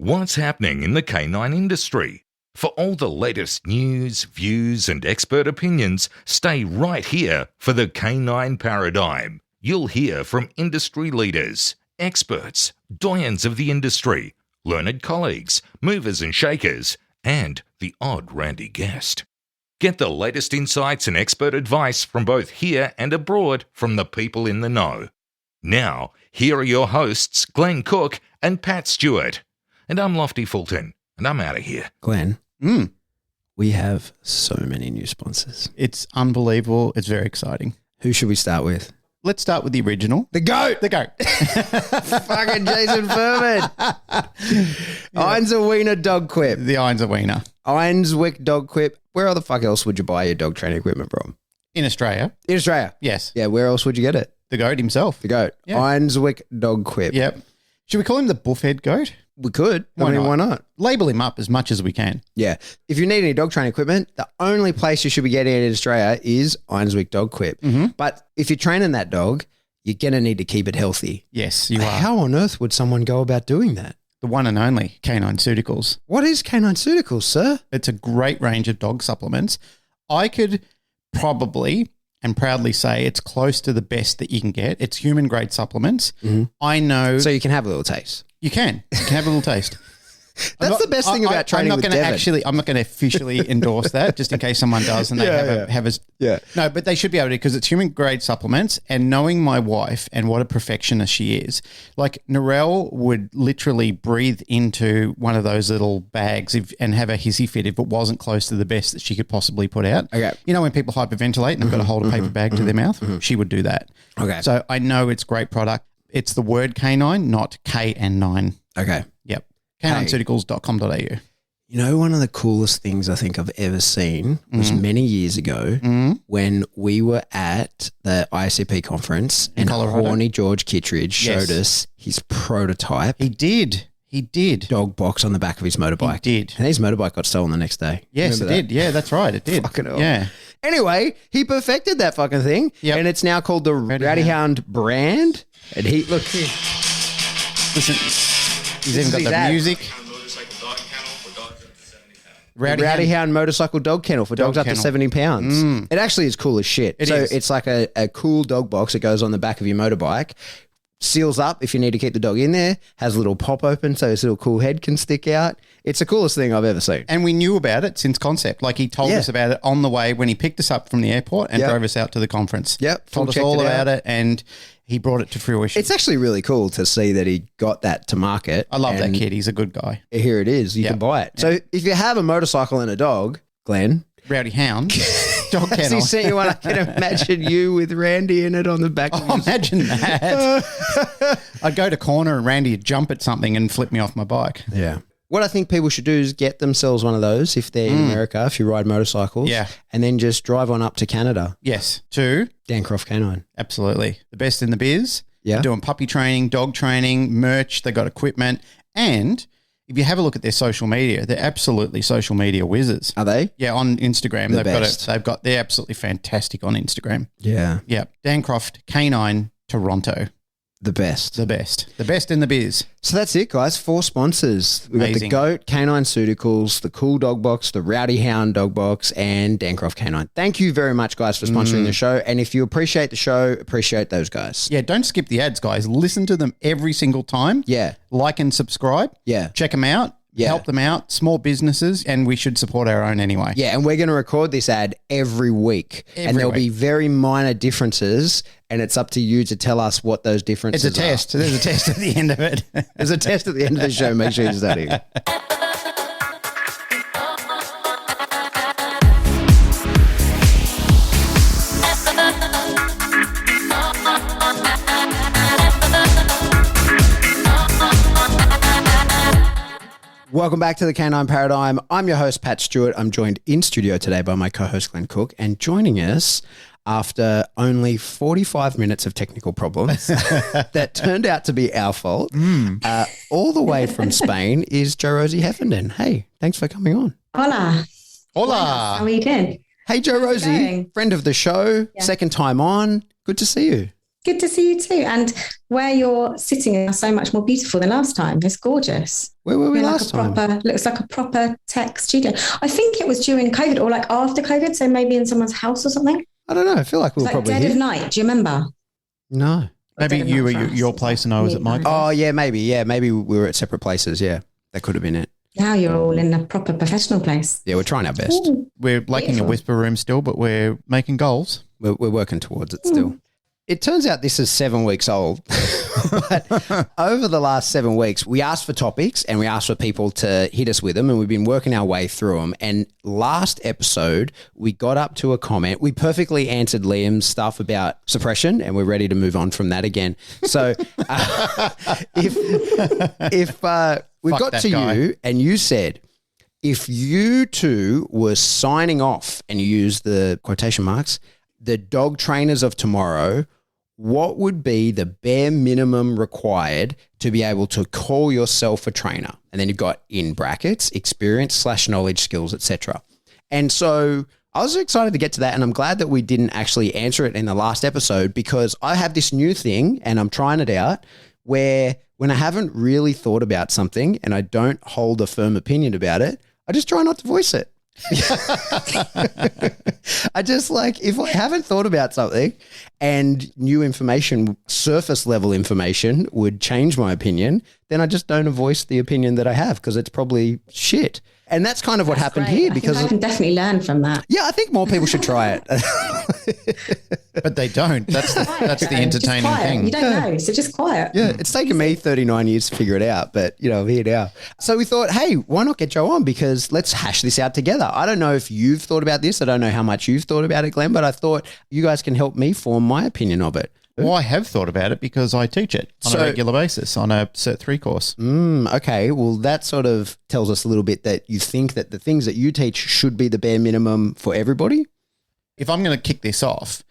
What's happening in the canine industry? For all the latest news, views, and expert opinions, stay right here for the Canine Paradigm. You'll hear from industry leaders, experts, doyens of the industry, learned colleagues, movers and shakers, and the odd randy guest. Get the latest insights and expert advice from both here and abroad from the people in the know. Now, here are your hosts, Glenn Cook and Pat Stewart. And I'm Lofty Fulton, and I'm out of here. Glenn, we have so many new sponsors. It's unbelievable. It's very exciting. Who should we start with? Let's start with the original. The GOAT. The GOAT. Fucking Jason Furman. Wiener Dog Quip. The Wiener. Einswick Dog Quip. Where the fuck else would you buy your dog training equipment from? In Australia. In Australia? Yes. Yeah, where else would you get it? The GOAT himself. The GOAT. Yeah. Einswick Dog Quip. Yep. Should we call him the buffhead goat? We could. Why not? Why not? Label him up as much as we can. Yeah. If you need any dog training equipment, the only place you should be getting it in Australia is Einswick Dog Quip. Mm-hmm. But if you're training that dog, you're going to need to keep it healthy. Yes, you are. How on earth would someone go about doing that? The one and only Canine Evolution. What is Canine Evolution, sir? It's a great range of dog supplements. I could probably and proudly say it's close to the best that you can get. It's human grade supplements. Mm-hmm. I know. So you can have a little taste. You can have a little taste. That's the best thing about training with Devon. I'm not going to officially endorse that, just in case someone does and they have a. No, but they should be able to, because it's human grade supplements. And knowing my wife and what a perfectionist she is, like Narelle would literally breathe into one of those little bags and have a hissy fit if it wasn't close to the best that she could possibly put out. Okay. You know when people hyperventilate and they've got to hold a paper bag to their mouth? She would do that. Okay. So I know it's great product. It's the word canine, not K and 9. Okay. Yep. CanineCeuticals.com.au. You know, one of the coolest things I think I've ever seen was many years ago when we were at the ICP conference and Colorado. horny George Kittredge showed us his prototype. He did. Dog box on the back of his motorbike. He did. And his motorbike got stolen the next day. Yes, it did. Yeah, that's right. It did. Fucking hell. Yeah. Anyway, he perfected that fucking thing. Yep. And it's now called the Rowdy Hound brand. And look here. Listen, he's even got the music. Rowdy Hound motorcycle dog kennel for dogs up to 70 pounds. It actually is cool as shit. It's like a cool dog box that goes on the back of your motorbike, seals up if you need to keep the dog in there, has a little pop open so his little cool head can stick out. It's the coolest thing I've ever seen. And we knew about it since concept. Like he told us about it on the way when he picked us up from the airport and drove us out to the conference. Yep. Told us all about it and he brought it to fruition. It's actually really cool to see that he got that to market. I love that kid. He's a good guy. Here it is. You can buy it. So if you have a motorcycle and a dog, Glenn. Rowdy Hound. Dog kennel. Has he sent you one? I can imagine you with Randy in it on the back of his... Imagine that. I'd go to corner and Randy would jump at something and flip me off my bike. Yeah. What I think people should do is get themselves one of those if they're in America, if you ride motorcycles. Yeah. And then just drive on up to Canada. Yes. To Dancroft Canine. Absolutely. The best in the biz. Yeah. They're doing puppy training, dog training, merch. They've got equipment. And if you have a look at their social media, they're absolutely social media whizzes. Are they? Yeah, on Instagram. They're absolutely fantastic on Instagram. Yeah. Yeah. Dancroft Canine Toronto. The best. The best. The best in the biz. So that's it, guys. 4 sponsors. We've got the GOAT, Canine Evolution, the Cool Dog Box, the Rowdy Hound Dog Box, and Dancroft Canine. Thank you very much, guys, for sponsoring the show. And if you appreciate the show, appreciate those guys. Yeah, don't skip the ads, guys. Listen to them every single time. Yeah. Like and subscribe. Yeah. Check them out. Yeah. Help them out. Small businesses, and we should support our own anyway. Yeah, and we're going to record this ad every week. And there'll be very minor differences, and it's up to you to tell us what those differences are. It's a test. There's a test at the end of it. There's a test at the end of the show. Make sure you study. Welcome back to the Canine Paradigm. I'm your host, Pat Stewart. I'm joined in studio today by my co-host, Glenn Cook. And joining us after only 45 minutes of technical problems that turned out to be our fault, all the way from Spain is Rosie Heffenden. Hey, thanks for coming on. Hola. Hola. How are you doing? Hey, Rosie, friend of the show, second time on. Good to see you. Good to see you too. And where you're sitting is so much more beautiful than last time. It's gorgeous. Where were we last time? Looks like a proper tech studio. I think it was during COVID or like after COVID. So maybe in someone's house or something. I don't know. I feel like we were probably dead here. of night. Do you remember? No. Maybe you were at your place and I was at my place. Oh, yeah, maybe. Yeah, maybe we were at separate places. Yeah, that could have been it. Now you're all in a proper professional place. Yeah, we're trying our best. Ooh, we're lacking a whisper room still, but we're making goals. We're working towards it still. It turns out this is 7 weeks old. But over the last 7 weeks, we asked for topics and we asked for people to hit us with them, and we've been working our way through them. And last episode, we got up to a comment. We perfectly answered Liam's stuff about suppression, and we're ready to move on from that again. So if we got to you and you said, if you two were signing off, and you use the quotation marks, the dog trainers of tomorrow, what would be the bare minimum required to be able to call yourself a trainer? And then you've got in brackets, experience / knowledge, skills, etc. And so I was excited to get to that, and I'm glad that we didn't actually answer it in the last episode, because I have this new thing and I'm trying it out where when I haven't really thought about something and I don't hold a firm opinion about it, I just try not to voice it. I just if I haven't thought about something and new information, surface level information would change my opinion, then I just don't voice the opinion that I have because it's probably shit. And that's kind of what happened here, because I can definitely learn from that. Yeah, I think more people should try it. But they don't. That's the entertaining thing. You don't know, so just quiet. Yeah, it's taken me 39 years to figure it out, but I'm here now. So we thought, hey, why not get Joe on? Because let's hash this out together. I don't know if you've thought about this. I don't know how much you've thought about it, Glenn, but I thought you guys can help me form my opinion of it. Well, I have thought about it because I teach it on a regular basis on a Cert 3 course. Okay, well, that sort of tells us a little bit that you think that the things that you teach should be the bare minimum for everybody? If I'm going to kick this off,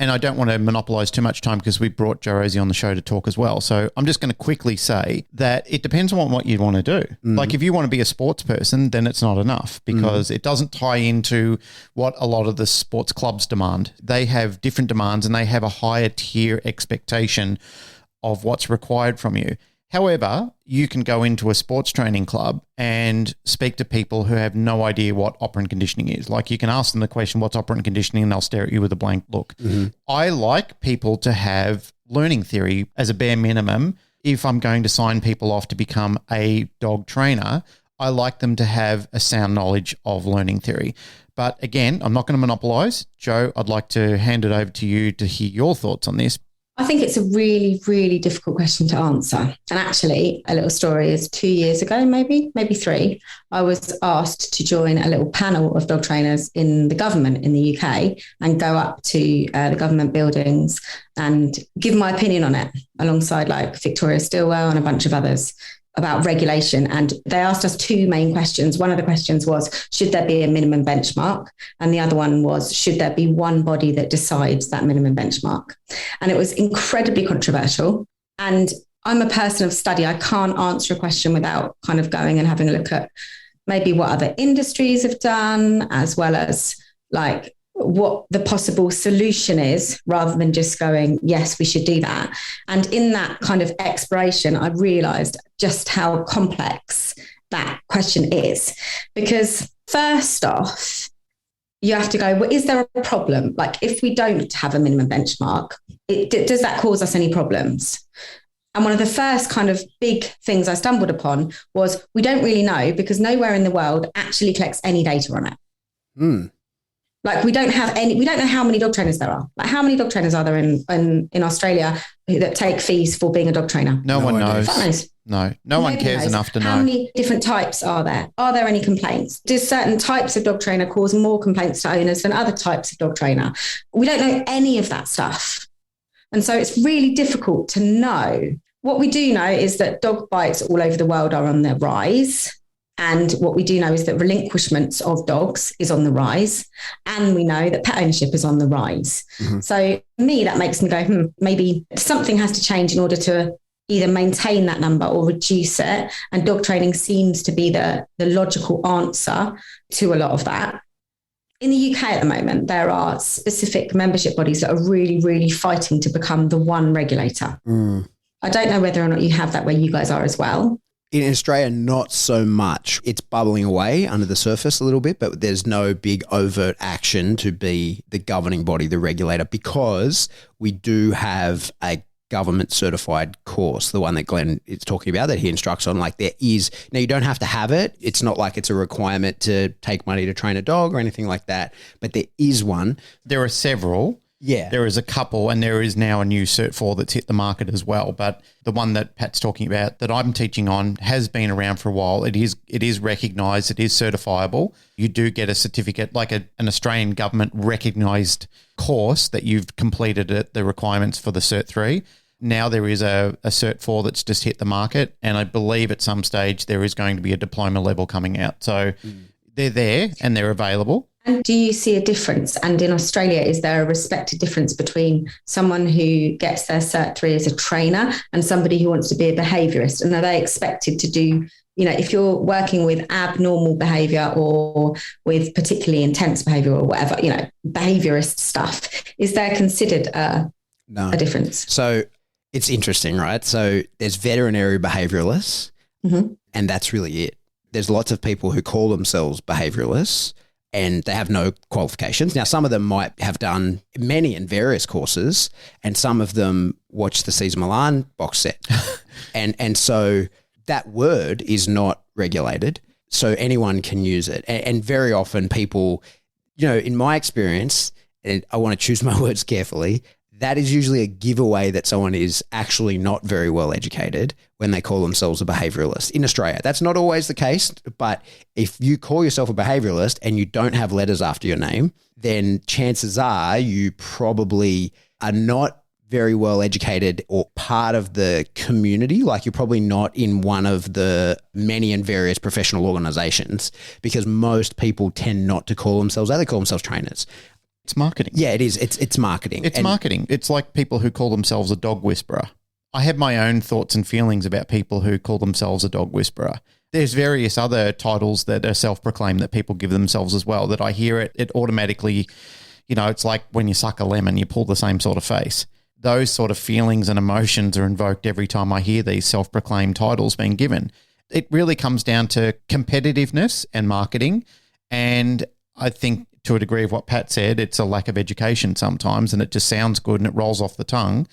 and I don't want to monopolize too much time because we brought Joe Rosie on the show to talk as well. So I'm just going to quickly say that it depends on what you want to do. Like if you want to be a sports person, then it's not enough because it doesn't tie into what a lot of the sports clubs demand. They have different demands and they have a higher tier expectation of what's required from you. However, you can go into a sports training club and speak to people who have no idea what operant conditioning is. Like you can ask them the question, what's operant conditioning? And they'll stare at you with a blank look. I like people to have learning theory as a bare minimum. If I'm going to sign people off to become a dog trainer, I like them to have a sound knowledge of learning theory. But again, I'm not going to monopolize. Joe, I'd like to hand it over to you to hear your thoughts on this. I think it's a really, really difficult question to answer. And actually, a little story is 2 years ago, maybe 3, I was asked to join a little panel of dog trainers in the government in the UK and go up to the government buildings and give my opinion on it alongside Victoria Stilwell and a bunch of others about regulation. And they asked us 2 main questions. One of the questions was, should there be a minimum benchmark? And the other one was, should there be one body that decides that minimum benchmark? And it was incredibly controversial. And I'm a person of study. I can't answer a question without kind of going and having a look at maybe what other industries have done, as well as what the possible solution is, rather than just going, yes, we should do that. And in that kind of exploration, I realized just how complex that question is. Because first off, you have to go, well, is there a problem? If we don't have a minimum benchmark, does that cause us any problems? And one of the first kind of big things I stumbled upon was we don't really know, because nowhere in the world actually collects any data on it. We don't know how many dog trainers there are. How many dog trainers are there in Australia that take fees for being a dog trainer? No one knows. No one cares enough to know. How many different types are there? Are there any complaints? Do certain types of dog trainer cause more complaints to owners than other types of dog trainer? We don't know any of that stuff. And so it's really difficult to know. What we do know is that dog bites all over the world are on the rise. And what we do know is that relinquishments of dogs is on the rise. And we know that pet ownership is on the rise. So for me, that makes me go, maybe something has to change in order to either maintain that number or reduce it. And dog training seems to be the logical answer to a lot of that. In the UK at the moment, there are specific membership bodies that are really, really fighting to become the one regulator. I don't know whether or not you have that where you guys are as well. In Australia, not so much. It's bubbling away under the surface a little bit, but there's no big overt action to be the governing body, the regulator, because we do have a government certified course, the one that Glenn is talking about that he instructs on. Like there is, now you don't have to have it. It's not like it's a requirement to take money to train a dog or anything like that, but there is one. There are several. Yeah. There is a couple, and there is now a new Cert 4 that's hit the market as well. But the one that Pat's talking about that I'm teaching on has been around for a while. It is recognised. It is certifiable. You do get a certificate, like an Australian government recognised course that you've completed at the requirements for the Cert 3. Now there is a Cert 4 that's just hit the market, and I believe at some stage there is going to be a diploma level coming out. So they're there and they're available. And do you see a difference? And in Australia, is there a respected difference between someone who gets their Cert 3 as a trainer and somebody who wants to be a behaviourist? And are they expected to do, if you're working with abnormal behaviour or with particularly intense behaviour or whatever, behaviourist stuff, is there considered a difference? So it's interesting, right? So there's veterinary behaviouralists, and that's really it. There's lots of people who call themselves behaviouralists, and they have no qualifications. Now, some of them might have done many and various courses, and some of them watch the Cesar Millan box set. and so that word is not regulated, so anyone can use it. And very often people, in my experience, and I want to choose my words carefully, that is usually a giveaway that someone is actually not very well educated when they call themselves a behaviouralist in Australia. That's not always the case, but if you call yourself a behaviouralist and you don't have letters after your name, then chances are you probably are not very well educated or part of the community. Like you're probably not in one of the many and various professional organisations, because most people tend not to call themselves that. They call themselves trainers. It's marketing. Yeah, it is. It's marketing. It's marketing. It's like people who call themselves a dog whisperer. I have my own thoughts and feelings about people who call themselves a dog whisperer. There's various other titles that are self-proclaimed that people give themselves as well, that I hear it automatically, it's like when you suck a lemon, you pull the same sort of face. Those sort of feelings and emotions are invoked every time I hear these self-proclaimed titles being given. It really comes down to competitiveness and marketing, and I think to a degree of what Pat said, it's a lack of education sometimes, and it just sounds good and it rolls off the tongue.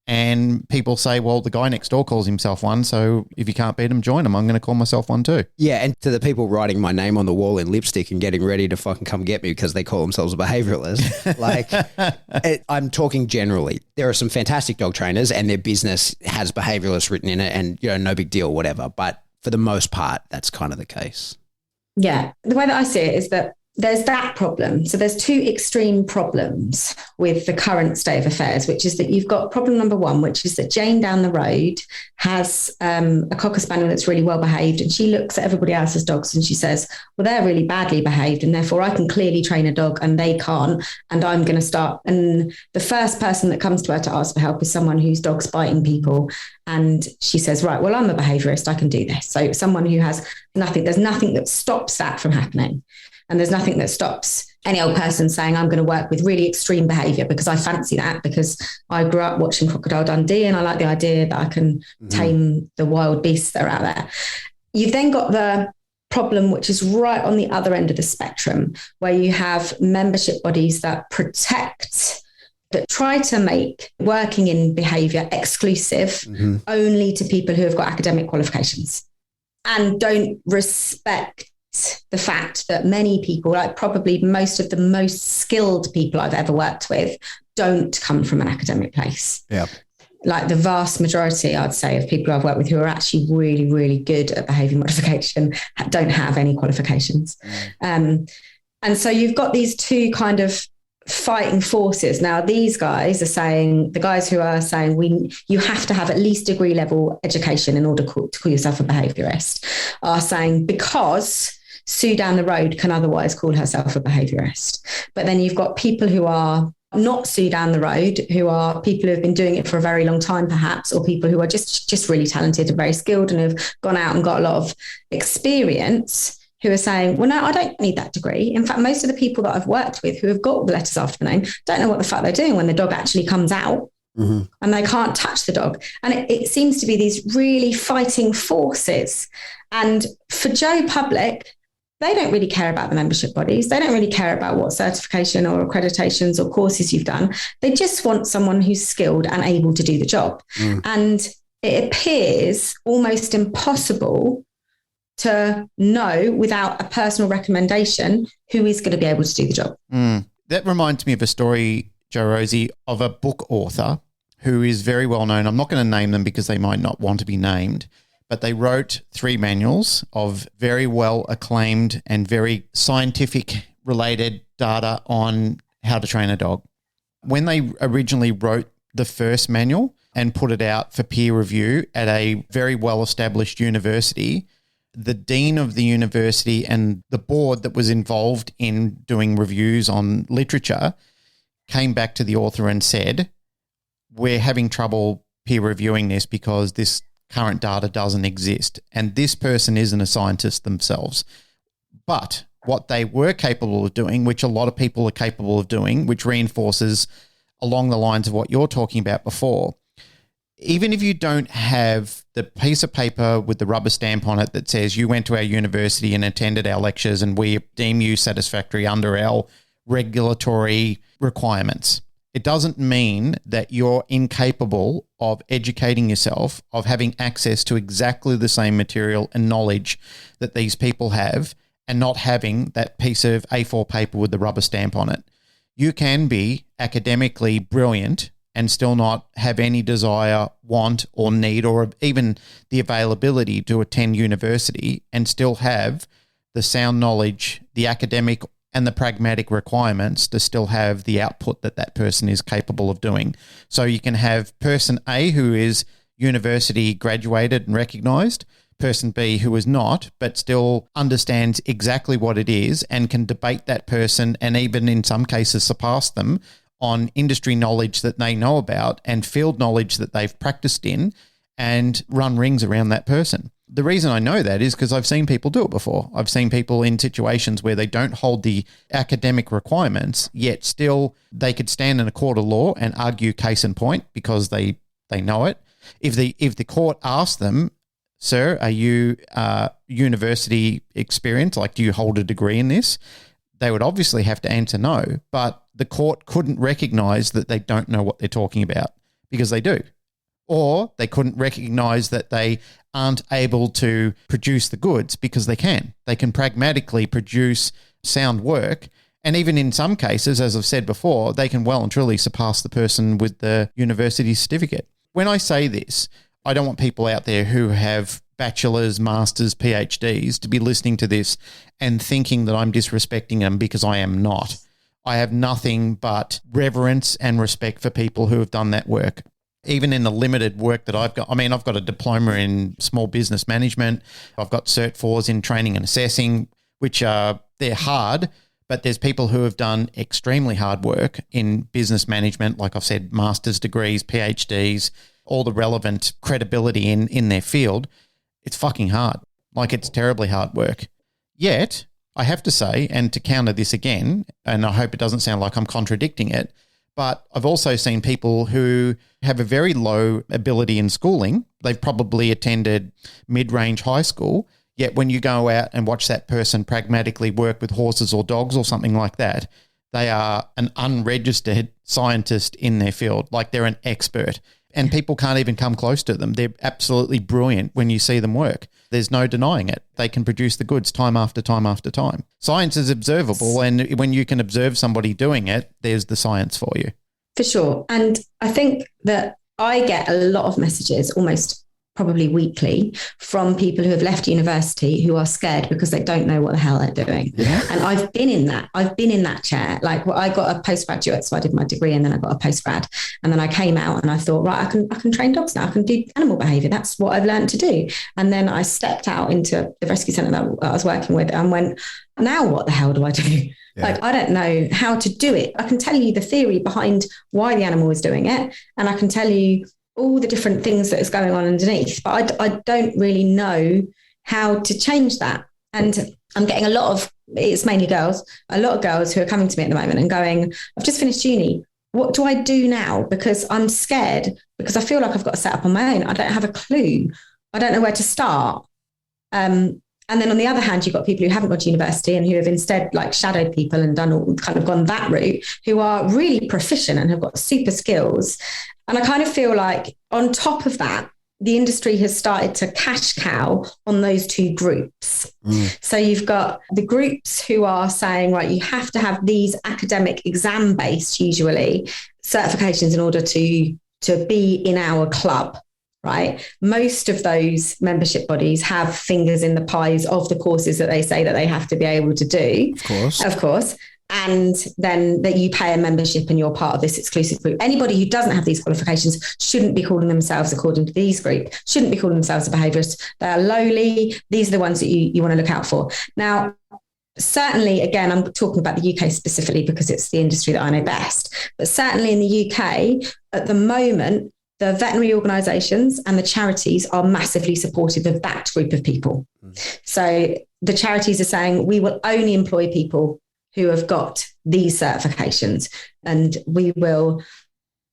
And people say, well, the guy next door calls himself one, so if you can't beat him, join him. I'm going to call myself one too. Yeah, and to the people writing my name on the wall in lipstick and getting ready to fucking come get me because they call themselves a behaviouralist, I'm talking generally. There are some fantastic dog trainers and their business has behaviouralists written in it and, no big deal, whatever. But for the most part, that's kind of the case. Yeah. The way that I see it is that there's that problem. So there's two extreme problems with the current state of affairs, which is that you've got problem number one, which is that Jane down the road has a Cocker Spaniel that's really well behaved, and she looks at everybody else's dogs and she says, well, they're really badly behaved and therefore I can clearly train a dog and they can't, and I'm going to start. And the first person that comes to her to ask for help is someone whose dog's biting people. And she says, right, well, I'm a behaviourist, I can do this. So someone who has nothing, there's nothing that stops that from happening. And there's nothing that stops any old person saying, I'm going to work with really extreme behaviour because I fancy that, because I grew up watching Crocodile Dundee and I like the idea that I can tame the wild beasts that are out there. You've then got the problem, which is right on the other end of the spectrum, where you have membership bodies that try to make working in behaviour exclusive only to people who have got academic qualifications and don't respect the fact that many people, like probably most of the most skilled people I've ever worked with, don't come from an academic place. Yeah. Like the vast majority, I'd say, of people I've worked with who are actually really, really good at behaviour modification don't have any qualifications. And so you've got these two kind of fighting forces. Now, these guys are saying, the guys who are saying you have to have at least degree level education in order to call yourself a behaviourist, are saying because Sue down the road can otherwise call herself a behaviourist. But then you've got people who are not Sue down the road, who are people who have been doing it for a very long time, perhaps, or people who are just really talented and very skilled and have gone out and got a lot of experience, who are saying, well, no, I don't need that degree. In fact, most of the people that I've worked with who have got the letters after the name don't know what the fuck they're doing when the dog actually comes out. Mm-hmm. And they can't touch the dog. And it seems to be these really fighting forces. And for Joe Public, they don't really care about the membership bodies. They don't really care about what certification or accreditations or courses you've done. They just want someone who's skilled and able to do the job. And it appears almost impossible to know without a personal recommendation who is going to be able to do the job. That reminds me of a story, Jo Rosie, of a book author who is very well known. I'm not going to name them because they might not want to be named, but they wrote 3 manuals of very well acclaimed and very scientific related data on how to train a dog. When they originally wrote the first manual and put it out for peer review at a very well established university, the dean of the university and the board that was involved in doing reviews on literature came back to the author and said, we're having trouble peer reviewing this because this current data doesn't exist. And this person isn't a scientist themselves. But what they were capable of doing, which a lot of people are capable of doing, which reinforces along the lines of what you're talking about before, even if you don't have the piece of paper with the rubber stamp on it that says you went to our university and attended our lectures and we deem you satisfactory under our regulatory requirements, it doesn't mean that you're incapable of educating yourself, of having access to exactly the same material and knowledge that these people have and not having that piece of A4 paper with the rubber stamp on it. You can be academically brilliant and still not have any desire, want, or need, or even the availability to attend university and still have the sound knowledge, the academic and the pragmatic requirements to still have the output that that person is capable of doing. So you can have person A who is university graduated and recognised, person B who is not, but still understands exactly what it is and can debate that person and even in some cases surpass them on industry knowledge that they know about and field knowledge that they've practiced in and run rings around that person. The reason I know that is because I've seen people do it before. I've seen people in situations where they don't hold the academic requirements, yet still they could stand in a court of law and argue case in point because they know it. If the court asked them, sir, are you university experienced? Like, do you hold a degree in this? They would obviously have to answer no, but the court couldn't recognize that they don't know what they're talking about because they do. Or they couldn't recognize that they aren't able to produce the goods because they can. They can pragmatically produce sound work. And even in some cases, as I've said before, they can well and truly surpass the person with the university certificate. When I say this, I don't want people out there who have bachelor's, master's, PhDs to be listening to this and thinking that I'm disrespecting them because I am not. I have nothing but reverence and respect for people who have done that work. Even in the limited work that I've got, I mean, I've got a diploma in small business management. I've got Cert 4s in training and assessing, which they're hard, but there's people who have done extremely hard work in business management, like I've said, master's degrees, PhDs, all the relevant credibility in their field. It's fucking hard. Like, it's terribly hard work. Yet, I have to say, and to counter this again, and I hope it doesn't sound like I'm contradicting it, but I've also seen people who have a very low ability in schooling. They've probably attended mid-range high school, yet when you go out and watch that person pragmatically work with horses or dogs or something like that, they are an unregistered scientist in their field, like they're an expert. And people can't even come close to them. They're absolutely brilliant when you see them work. There's no denying it. They can produce the goods time after time after time. Science is observable, and when you can observe somebody doing it, there's the science for you. For sure. And I think that I get a lot of messages, almost probably weekly, from people who have left university who are scared because they don't know what the hell they're doing. Yeah. And I've been in that chair. Like, well, I got a postgraduate, so I did my degree and then I got a postgrad. And then I came out and I thought, right, I can train dogs now. I can do animal behavior. That's what I've learned to do. And then I stepped out into the rescue centre that I was working with and went, now what the hell do I do? Yeah. Like, I don't know how to do it. I can tell you the theory behind why the animal is doing it. And I can tell you all the different things that is going on underneath, but I don't really know how to change that. And I'm getting it's mainly girls, a lot of girls who are coming to me at the moment and going, I've just finished uni. What do I do now? Because I'm scared, because I feel like I've got to set up on my own. I don't have a clue. I don't know where to start. And then on the other hand, you've got people who haven't gone to university and who have instead like shadowed people and gone that route, who are really proficient and have got super skills. And I kind of feel like on top of that, the industry has started to cash cow on those two groups. So you've got the groups who are saying, right, you have to have these academic exam-based, usually, certifications in order to be in our club. Right. Most of those membership bodies have fingers in the pies of the courses that they say that they have to be able to do. Of course. And then that you pay a membership and you're part of this exclusive group. Anybody who doesn't have these qualifications shouldn't be calling themselves, according to these groups, shouldn't be calling themselves a behaviourist. They're lowly. These are the ones that you want to look out for. Now, certainly, again, I'm talking about the UK specifically because it's the industry that I know best. But certainly in the UK at the moment, the veterinary organisations and the charities are massively supportive of that group of people. So the charities are saying, we will only employ people who have got these certifications, and we will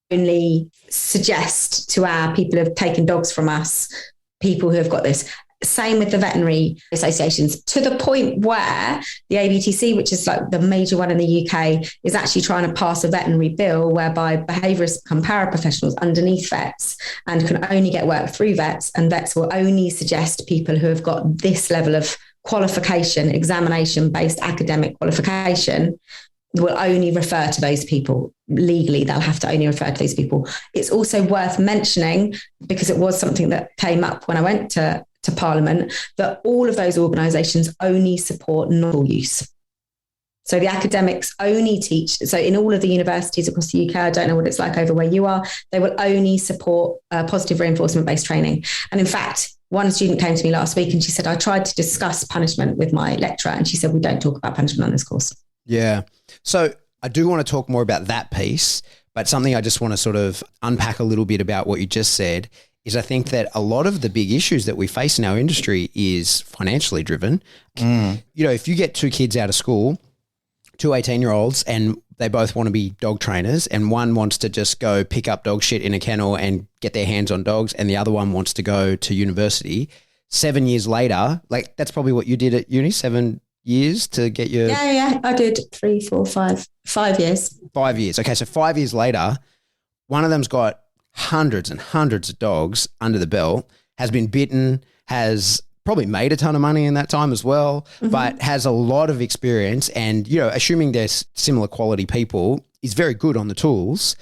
only suggest to our people who have taken dogs from us, people who have got this. Same with the veterinary associations, to the point where the ABTC, which is like the major one in the UK, is actually trying to pass a veterinary bill whereby behaviourists become paraprofessionals underneath vets and can only get work through vets, and vets will only suggest people who have got this level of qualification, examination-based academic qualification, will only refer to those people. Legally, they'll have to only refer to those people. It's also worth mentioning, because it was something that came up when I went to Parliament, that all of those organisations only support novel use. So the academics only teach. So in all of the universities across the UK, I don't know what it's like over where you are, they will only support positive reinforcement-based training. And in fact, one student came to me last week and she said, I tried to discuss punishment with my lecturer, and she said, we don't talk about punishment on this course. Yeah. So I do want to talk more about that piece, but something I just want to sort of unpack a little bit about what you just said is I think that a lot of the big issues that we face in our industry is financially driven. You know, if you get two kids out of school, two 18-year-olds, and they both want to be dog trainers, and one wants to just go pick up dog shit in a kennel and get their hands on dogs, and the other one wants to go to university, 7 years later, like that's probably what you did at uni, 7 years to get your... Yeah, I did 3, 4, 5 years. 5 years. Okay, so 5 years later, one of them's got hundreds and hundreds of dogs under the belt, has been bitten, has probably made a ton of money in that time as well, but has a lot of experience, and, you know, assuming they're similar quality people, is very good on the tools.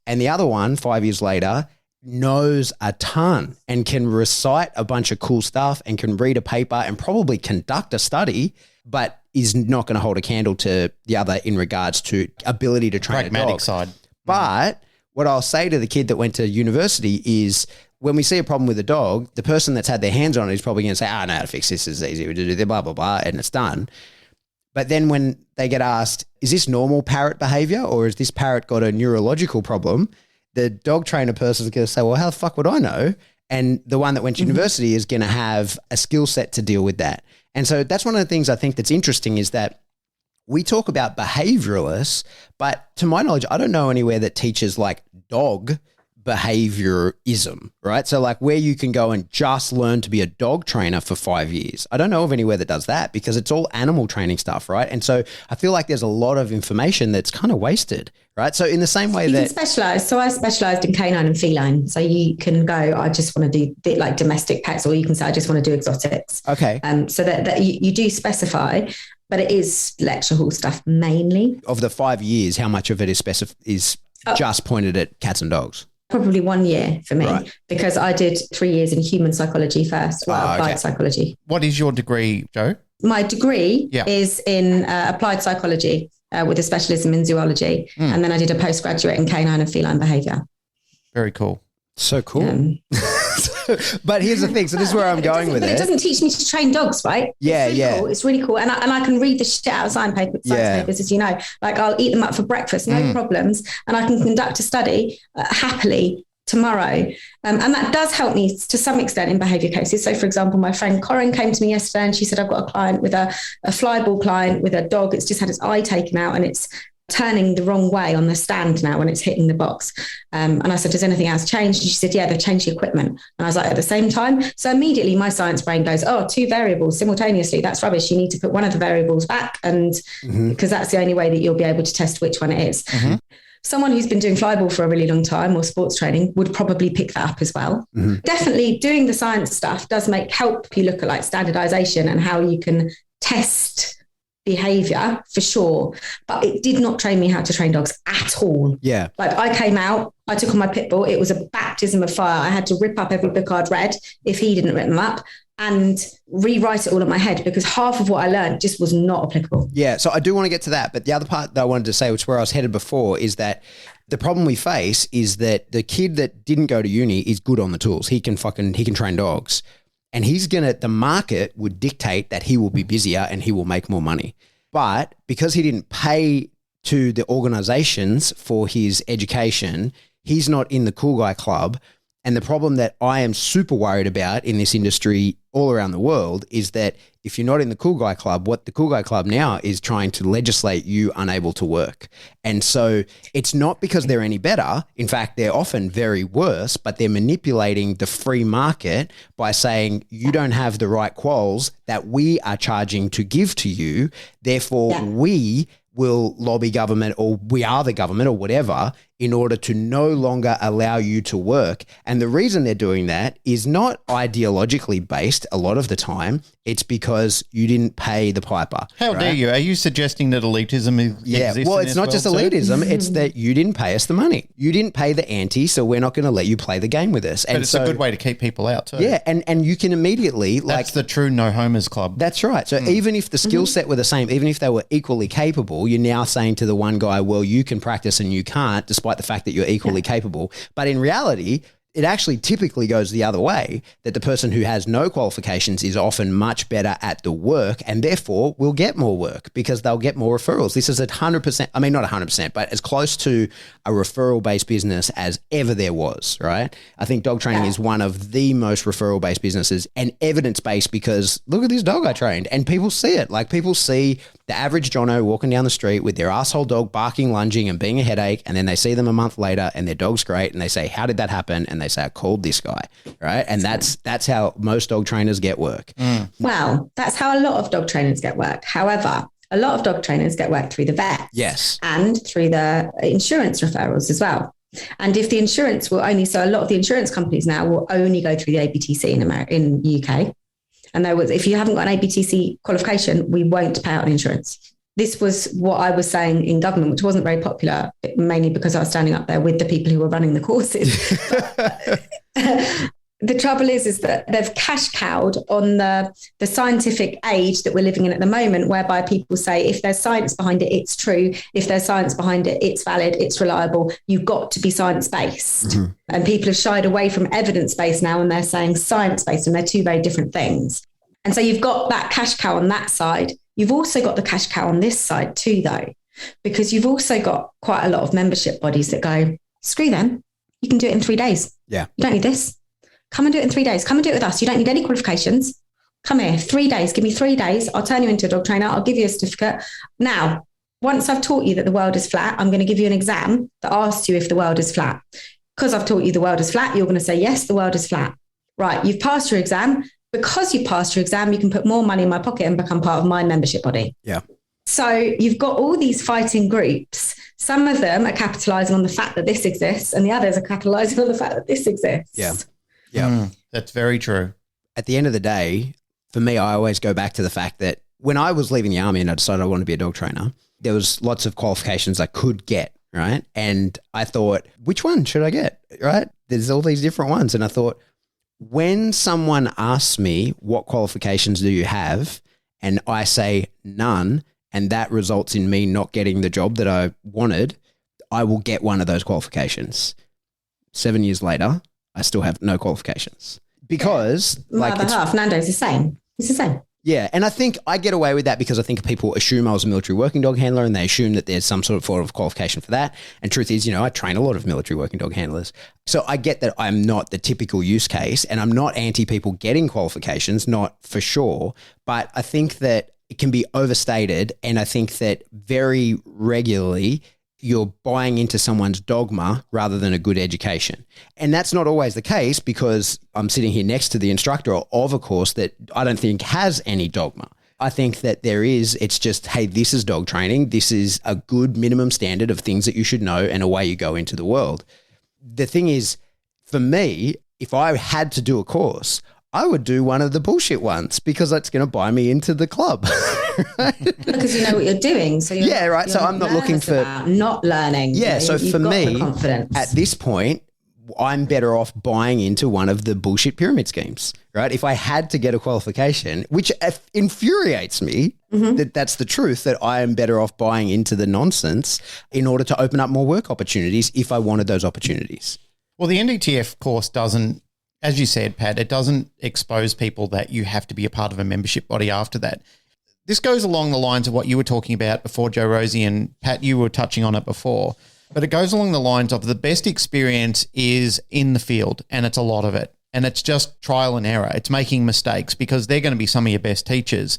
And the other one, 5 years later, knows a ton and can recite a bunch of cool stuff and can read a paper and probably conduct a study, but is not going to hold a candle to the other in regards to ability to train pragmatic a dog. side. But what I'll say to the kid that went to university is, when we see a problem with a dog, the person that's had their hands on it is probably going to say, I know how to fix this. It's easy to do, blah, blah, blah, and it's done. But then when they get asked, is this normal parrot behavior, or has this parrot got a neurological problem? The dog trainer person is going to say, well, how the fuck would I know? And the one that went to university is going to have a skill set to deal with that. And so that's one of the things I think that's interesting, is that we talk about behavioralists, but to my knowledge, I don't know anywhere that teaches like dog behaviorism, right? So like where you can go and just learn to be a dog trainer for 5 years. I don't know of anywhere that does that, because it's all animal training stuff, right? And so I feel like there's a lot of information that's kind of wasted, right? So in the same way you that... can specialise. So I specialised in canine and feline. So you can go, I just want to do bit like domestic pets, or you can say, I just want to do exotics. Okay. So that you do specify, but it is lecture hall stuff mainly. Of the 5 years, how much of it is just pointed at cats and dogs? Probably 1 year for me, right, because I did 3 years in human psychology first, applied psychology. What is your degree, Jo? My degree is in applied psychology with a specialism in zoology. And then I did a postgraduate in canine and feline behaviour. Very cool. So cool. But here's the thing. So this is where I'm going with it. But it doesn't teach me to train dogs, right? Yeah, it's really cool. It's really cool. And I can read the shit out of science papers, as you know. Like I'll eat them up for breakfast, no problems. And I can conduct a study happily tomorrow. And that does help me to some extent in behaviour cases. So, for example, my friend Corinne came to me yesterday and she said, I've got a client with a flyball client with a dog. It's just had its eye taken out and it's turning the wrong way on the stand now when it's hitting the box. And I said, has anything else changed? And she said, yeah, they've changed the equipment. And I was like, at the same time. So immediately my science brain goes, oh, 2 variables simultaneously. That's rubbish. You need to put one of the variables back. And because that's the only way that you'll be able to test which one it is. Someone who's been doing flyball for a really long time or sports training would probably pick that up as well. Definitely doing the science stuff does help you look at like standardization and how you can test behavior for sure, but it did not train me how to train dogs at all. Yeah. Like I came out, I took on my pit bull. It was a baptism of fire. I had to rip up every book I'd read if he didn't rip them up and rewrite it all in my head because half of what I learned just was not applicable. Yeah. So I do want to get to that. But the other part that I wanted to say, which is where I was headed before, is that the problem we face is that the kid that didn't go to uni is good on the tools. He can train dogs. And the market would dictate that he will be busier and he will make more money. But because he didn't pay to the organizations for his education, he's not in the cool guy club. And the problem that I am super worried about in this industry all around the world is that if you're not in the cool guy club, what the cool guy club now is trying to legislate you unable to work. And so it's not because they're any better. In fact, they're often very worse, but they're manipulating the free market by saying you don't have the right quals that we are charging to give to you. Therefore, we will lobby government or we are the government or whatever in order to no longer allow you to work. And the reason they're doing that is not ideologically based a lot of the time. It's because you didn't pay the piper. How dare you? Are you suggesting that elitism exists? Well, it's not just elitism. It's that you didn't pay us the money. You didn't pay the ante, so we're not going to let you play the game with us. But it's a good way to keep people out too. Yeah, and you can immediately... That's the true no homers club. That's right. So even if the skill set were the same, even if they were equally capable, you're now saying to the one guy, well, you can practice and you can't, despite the fact that you're equally capable. But in reality... it actually typically goes the other way, that the person who has no qualifications is often much better at the work and therefore will get more work because they'll get more referrals. This is at 100%, I mean, not 100%, but as close to a referral-based business as ever there was, right? I think dog training is one of the most referral-based businesses and evidence-based because look at this dog I trained and people see it. Like people see the average Jono walking down the street with their asshole dog barking, lunging and being a headache, and then they see them a month later and their dog's great and they say, how did that happen? And they say, I called this guy, right? And that's how most dog trainers get work. Well, that's how a lot of dog trainers get work. However, a lot of dog trainers get work through the vet. Yes. And through the insurance referrals as well. And if the insurance will only, so a lot of the insurance companies now will only go through the ABTC in UK. And if you haven't got an ABTC qualification, we won't pay out an insurance. This was what I was saying in government, which wasn't very popular, mainly because I was standing up there with the people who were running the courses. The trouble is that they've cash cowed on the scientific age that we're living in at the moment, whereby people say, if there's science behind it, it's true. If there's science behind it, it's valid, it's reliable. You've got to be science-based. Mm-hmm. And people have shied away from evidence-based now, and they're saying science-based, and they're two very different things. And so you've got that cash cow on that side. You've also got the cash cow on this side too, though, because you've also got quite a lot of membership bodies that go, screw them. You can do it in 3 days. Yeah. You don't need this. Come and do it in 3 days. Come and do it with us. You don't need any qualifications. Come here, 3 days. Give me 3 days. I'll turn you into a dog trainer. I'll give you a certificate. Now, once I've taught you that the world is flat, I'm going to give you an exam that asks you if the world is flat. Because I've taught you the world is flat, you're going to say, yes, the world is flat. Right, you've passed your exam. Because you passed your exam, you can put more money in my pocket and become part of my membership body. Yeah. So you've got all these fighting groups. Some of them are capitalizing on the fact that this exists, and the others are capitalizing on the fact that this exists. Yeah. Yeah. That's very true. At the end of the day, for me, I always go back to the fact that when I was leaving the army and I decided I wanted to be a dog trainer, there was lots of qualifications I could get, right? And I thought, which one should I get, right? There's all these different ones. And I thought, when someone asks me, what qualifications do you have? And I say none, and that results in me not getting the job that I wanted, I will get one of those qualifications. 7 years later, I still have no qualifications because my other half, Nando's the same. It's the same. Yeah, and I think I get away with that because I think people assume I was a military working dog handler and they assume that there's some sort of form of qualification for that. And truth is, I train a lot of military working dog handlers. So I get that I'm not the typical use case and I'm not anti people getting qualifications, not for sure. But I think that it can be overstated, and I think that very regularly you're buying into someone's dogma rather than a good education. And that's not always the case because I'm sitting here next to the instructor of a course that I don't think has any dogma. I think that there is, it's just, hey, this is dog training. This is a good minimum standard of things that you should know, and away you go into the world. The thing is, for me, if I had to do a course, I would do one of the bullshit ones because that's going to buy me into the club. Right? Because you know what you're doing. So you're, So I'm not looking for not learning. Yeah. So for me, confidence. At this point, I'm better off buying into one of the bullshit pyramid schemes, right? If I had to get a qualification, which infuriates me, that's the truth, that I am better off buying into the nonsense in order to open up more work opportunities if I wanted those opportunities. Well, the NDTF course doesn't, as you said, Pat, it doesn't expose people that you have to be a part of a membership body after that. This goes along the lines of what you were talking about before, Joe, Rosie, and Pat, you were touching on it before, but it goes along the lines of the best experience is in the field, and it's a lot of it. And it's just trial and error. It's making mistakes because they're going to be some of your best teachers.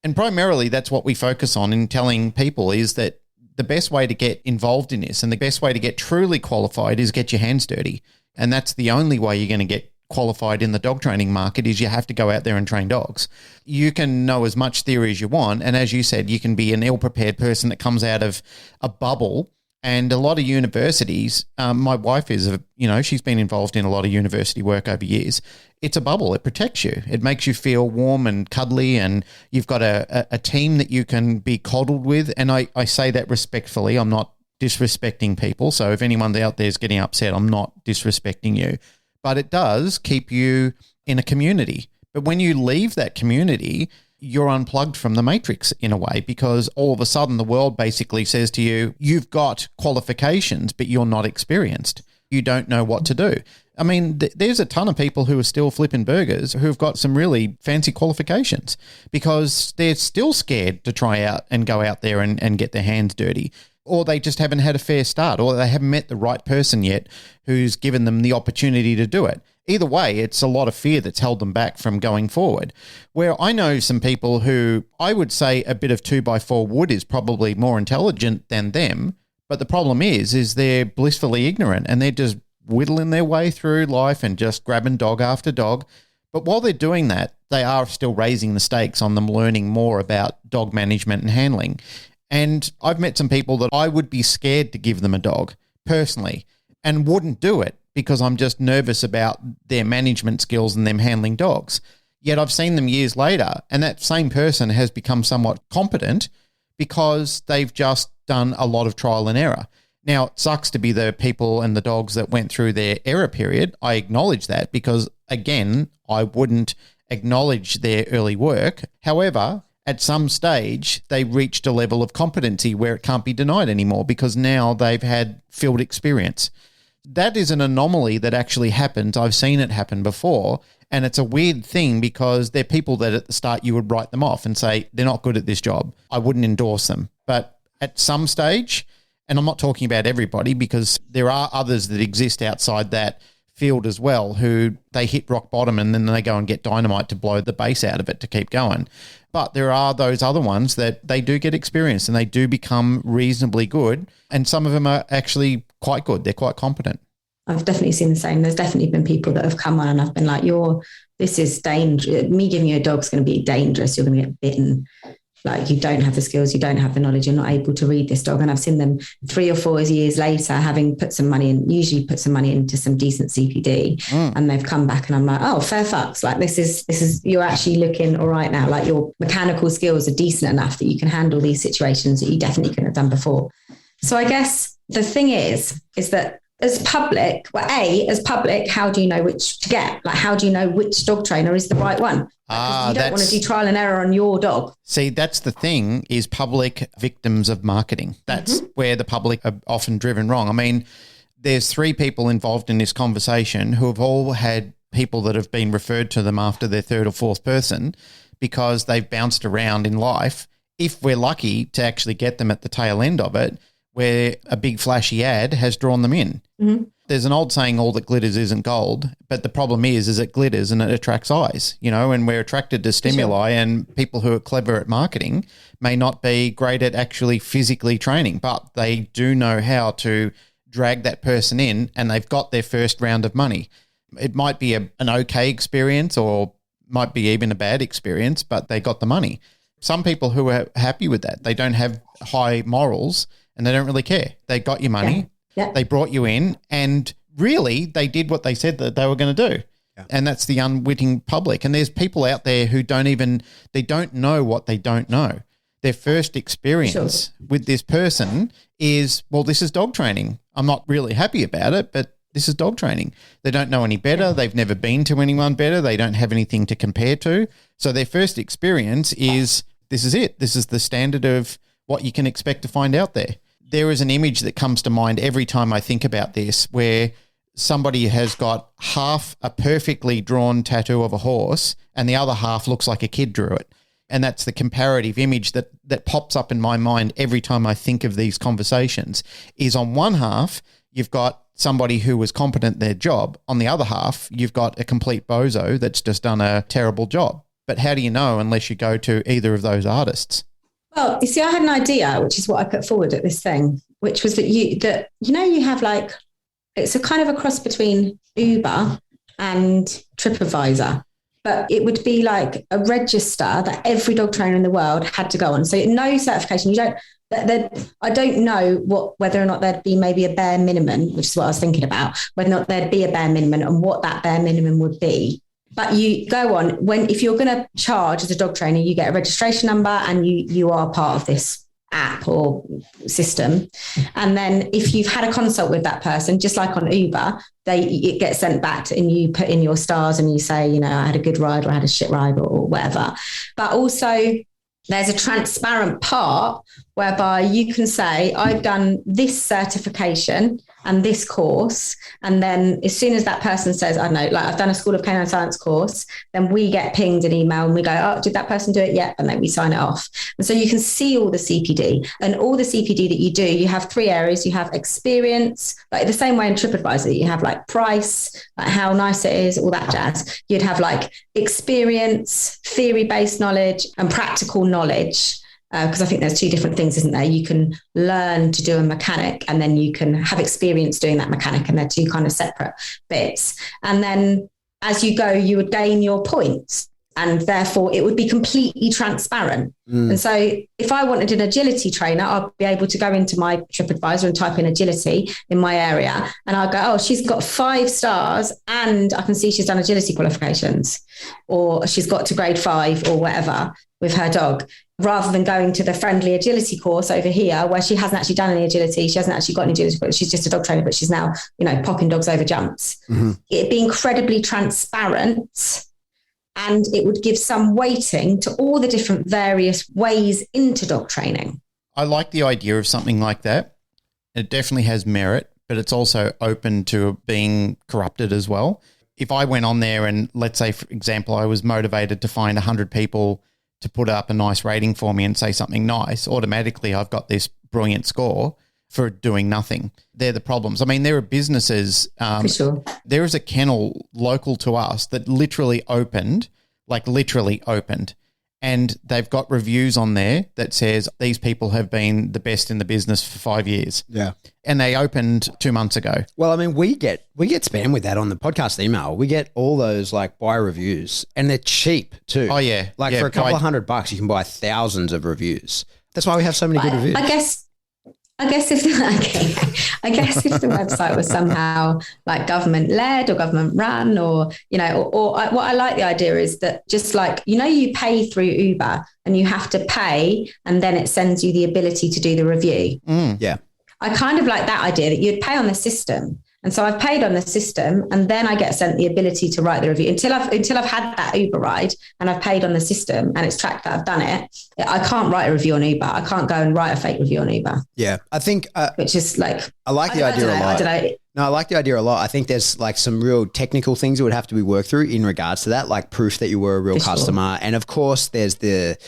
And primarily that's what we focus on in telling people is that the best way to get involved in this and the best way to get truly qualified is get your hands dirty. And that's the only way you're going to get qualified in the dog training market is you have to go out there and train dogs. You can know as much theory as you want. And as you said, you can be an ill-prepared person that comes out of a bubble. And a lot of universities, my wife is, she's been involved in a lot of university work over years. It's a bubble. It protects you. It makes you feel warm and cuddly, and you've got a team that you can be coddled with. And I say that respectfully. I'm not disrespecting people. So if anyone out there is getting upset, I'm not disrespecting you. But it does keep you in a community. But when you leave that community, you're unplugged from the matrix in a way, because all of a sudden the world basically says to you, you've got qualifications, but you're not experienced. You don't know what to do. I mean, there's a ton of people who are still flipping burgers who've got some really fancy qualifications because they're still scared to try out and go out there and get their hands dirty. Or they just haven't had a fair start, or they haven't met the right person yet who's given them the opportunity to do it. Either way, it's a lot of fear that's held them back from going forward. Where I know some people who I would say a bit of 2x4 wood is probably more intelligent than them, but the problem is they're blissfully ignorant and they're just whittling their way through life and just grabbing dog after dog. But while they're doing that, they are still raising the stakes on them learning more about dog management and handling. And I've met some people that I would be scared to give them a dog personally and wouldn't do it because I'm just nervous about their management skills and them handling dogs. Yet I've seen them years later and that same person has become somewhat competent because they've just done a lot of trial and error. Now, it sucks to be the people and the dogs that went through their error period. I acknowledge that because, again, I wouldn't acknowledge their early work. However, at some stage, they reached a level of competency where it can't be denied anymore because now they've had field experience. That is an anomaly that actually happens. I've seen it happen before, and it's a weird thing because they're people that at the start you would write them off and say, they're not good at this job. I wouldn't endorse them. But at some stage, and I'm not talking about everybody because there are others that exist outside that field as well who they hit rock bottom and then they go and get dynamite to blow the base out of it to keep going. But there are those other ones that they do get experience and they do become reasonably good. And some of them are actually quite good. They're quite competent. I've definitely seen the same. There's definitely been people that have come on and I've been like, this is dangerous. Me giving you a dog's going to be dangerous. You're going to get bitten. Like you don't have the skills, you don't have the knowledge, you're not able to read this dog. And I've seen them 3 or 4 years later, having put some money in, usually put some money into some decent CPD, and they've come back and I'm like, oh, fair fucks. Like this is, you're actually looking all right now. Like your mechanical skills are decent enough that you can handle these situations that you definitely couldn't have done before. So I guess the thing is that as public, how do you know which to get? Like, how do you know which dog trainer is the right one? You don't want to do trial and error on your dog. See, that's the thing, is public victims of marketing. That's where the public are often driven wrong. I mean, there's 3 people involved in this conversation who have all had people that have been referred to them after their 3rd or 4th person, because they've bounced around in life, if we're lucky to actually get them at the tail end of it, where a big flashy ad has drawn them in. Mm-hmm. There's an old saying, all that glitters isn't gold, but the problem is it glitters and it attracts eyes, and we're attracted to stimuli, and people who are clever at marketing may not be great at actually physically training, but they do know how to drag that person in, and they've got their first round of money. It might be an okay experience or might be even a bad experience, but they got the money. Some people who are happy with that, they don't have high morals and they don't really care. They got your money. Yeah. They brought you in, and really they did what they said that they were going to do. Yeah. And that's the unwitting public. And there's people out there who they don't know what they don't know. Their first experience with this person is, well, this is dog training. I'm not really happy about it, but this is dog training. They don't know any better. Yeah. They've never been to anyone better. They don't have anything to compare to. So their first experience is, this is it. This is the standard of what you can expect to find out there. There is an image that comes to mind every time I think about this, where somebody has got half a perfectly drawn tattoo of a horse and the other half looks like a kid drew it. And that's the comparative image that pops up in my mind every time I think of these conversations, is on one half, you've got somebody who was competent at their job. On the other half, you've got a complete bozo that's just done a terrible job. But how do you know unless you go to either of those artists? Well, you see, I had an idea, which is what I put forward at this thing, which was that you have like, it's a kind of a cross between Uber and TripAdvisor, but it would be like a register that every dog trainer in the world had to go on. So no certification. I don't know whether or not there'd be maybe a bare minimum, which is what I was thinking about, whether or not there'd be a bare minimum and what that bare minimum would be. But you go on, if you're going to charge as a dog trainer, you get a registration number and you are part of this app or system. And then if you've had a consult with that person, just like on Uber, it gets sent back and you put in your stars and you say, I had a good ride or I had a shit ride or whatever. But also there's a transparent part whereby you can say, I've done this certification and this course. And then as soon as that person says, I don't know, like I've done a School of Canine Science course, then we get pinged an email and we go, oh, did that person do it yet? And then we sign it off. And so you can see all the CPD, and all the CPD that you do, you have three areas. You have experience, like the same way in TripAdvisor, you have like price, like how nice it is, all that jazz. You'd have like experience, theory-based knowledge and practical knowledge. Because I think there's two different things, isn't there? You can learn to do a mechanic and then you can have experience doing that mechanic, and they're two kind of separate bits. And then as you go, you would gain your points, and therefore it would be completely transparent. And so if I wanted an agility trainer, I'd be able to go into my TripAdvisor and type in agility in my area. And I'll go, oh, she's got 5 stars and I can see she's done agility qualifications, or she's got to grade 5 or whatever with her dog, rather than going to the friendly agility course over here where she hasn't actually done any agility. She hasn't actually got any agility, but she's just a dog trainer, but she's now, popping dogs over jumps. Mm-hmm. It'd be incredibly transparent, and it would give some weighting to all the different various ways into dog training. I like the idea of something like that. It definitely has merit, but it's also open to being corrupted as well. If I went on there and, let's say, for example, I was motivated to find 100 people to put up a nice rating for me and say something nice, automatically I've got this brilliant score for doing nothing. They're the problems. I mean, there are businesses. For sure. There is a kennel local to us that literally opened, and they've got reviews on there that says these people have been the best in the business for 5 years. Yeah. And they opened 2 months ago. Well, I mean, we get spam with that on the podcast email. We get all those like buy reviews, and they're cheap too. Oh yeah. Like for a couple of $100, you can buy thousands of reviews. That's why we have so many good reviews. I guess if the website was somehow like government led or government run, or what I like the idea is that just like, you pay through Uber and you have to pay, and then it sends you the ability to do the review. Yeah. I kind of like that idea that you'd pay on the system. And so I've paid on the system, and then I get sent the ability to write the review until I've had that Uber ride and I've paid on the system and it's tracked that I've done it. I can't write a review on Uber. I can't go and write a fake review on Uber. Yeah. I think, which is like, I like the idea a lot. I don't know. No, I like the idea a lot. I think there's like some real technical things that would have to be worked through in regards to that, like proof that you were a real customer. And of course, there's the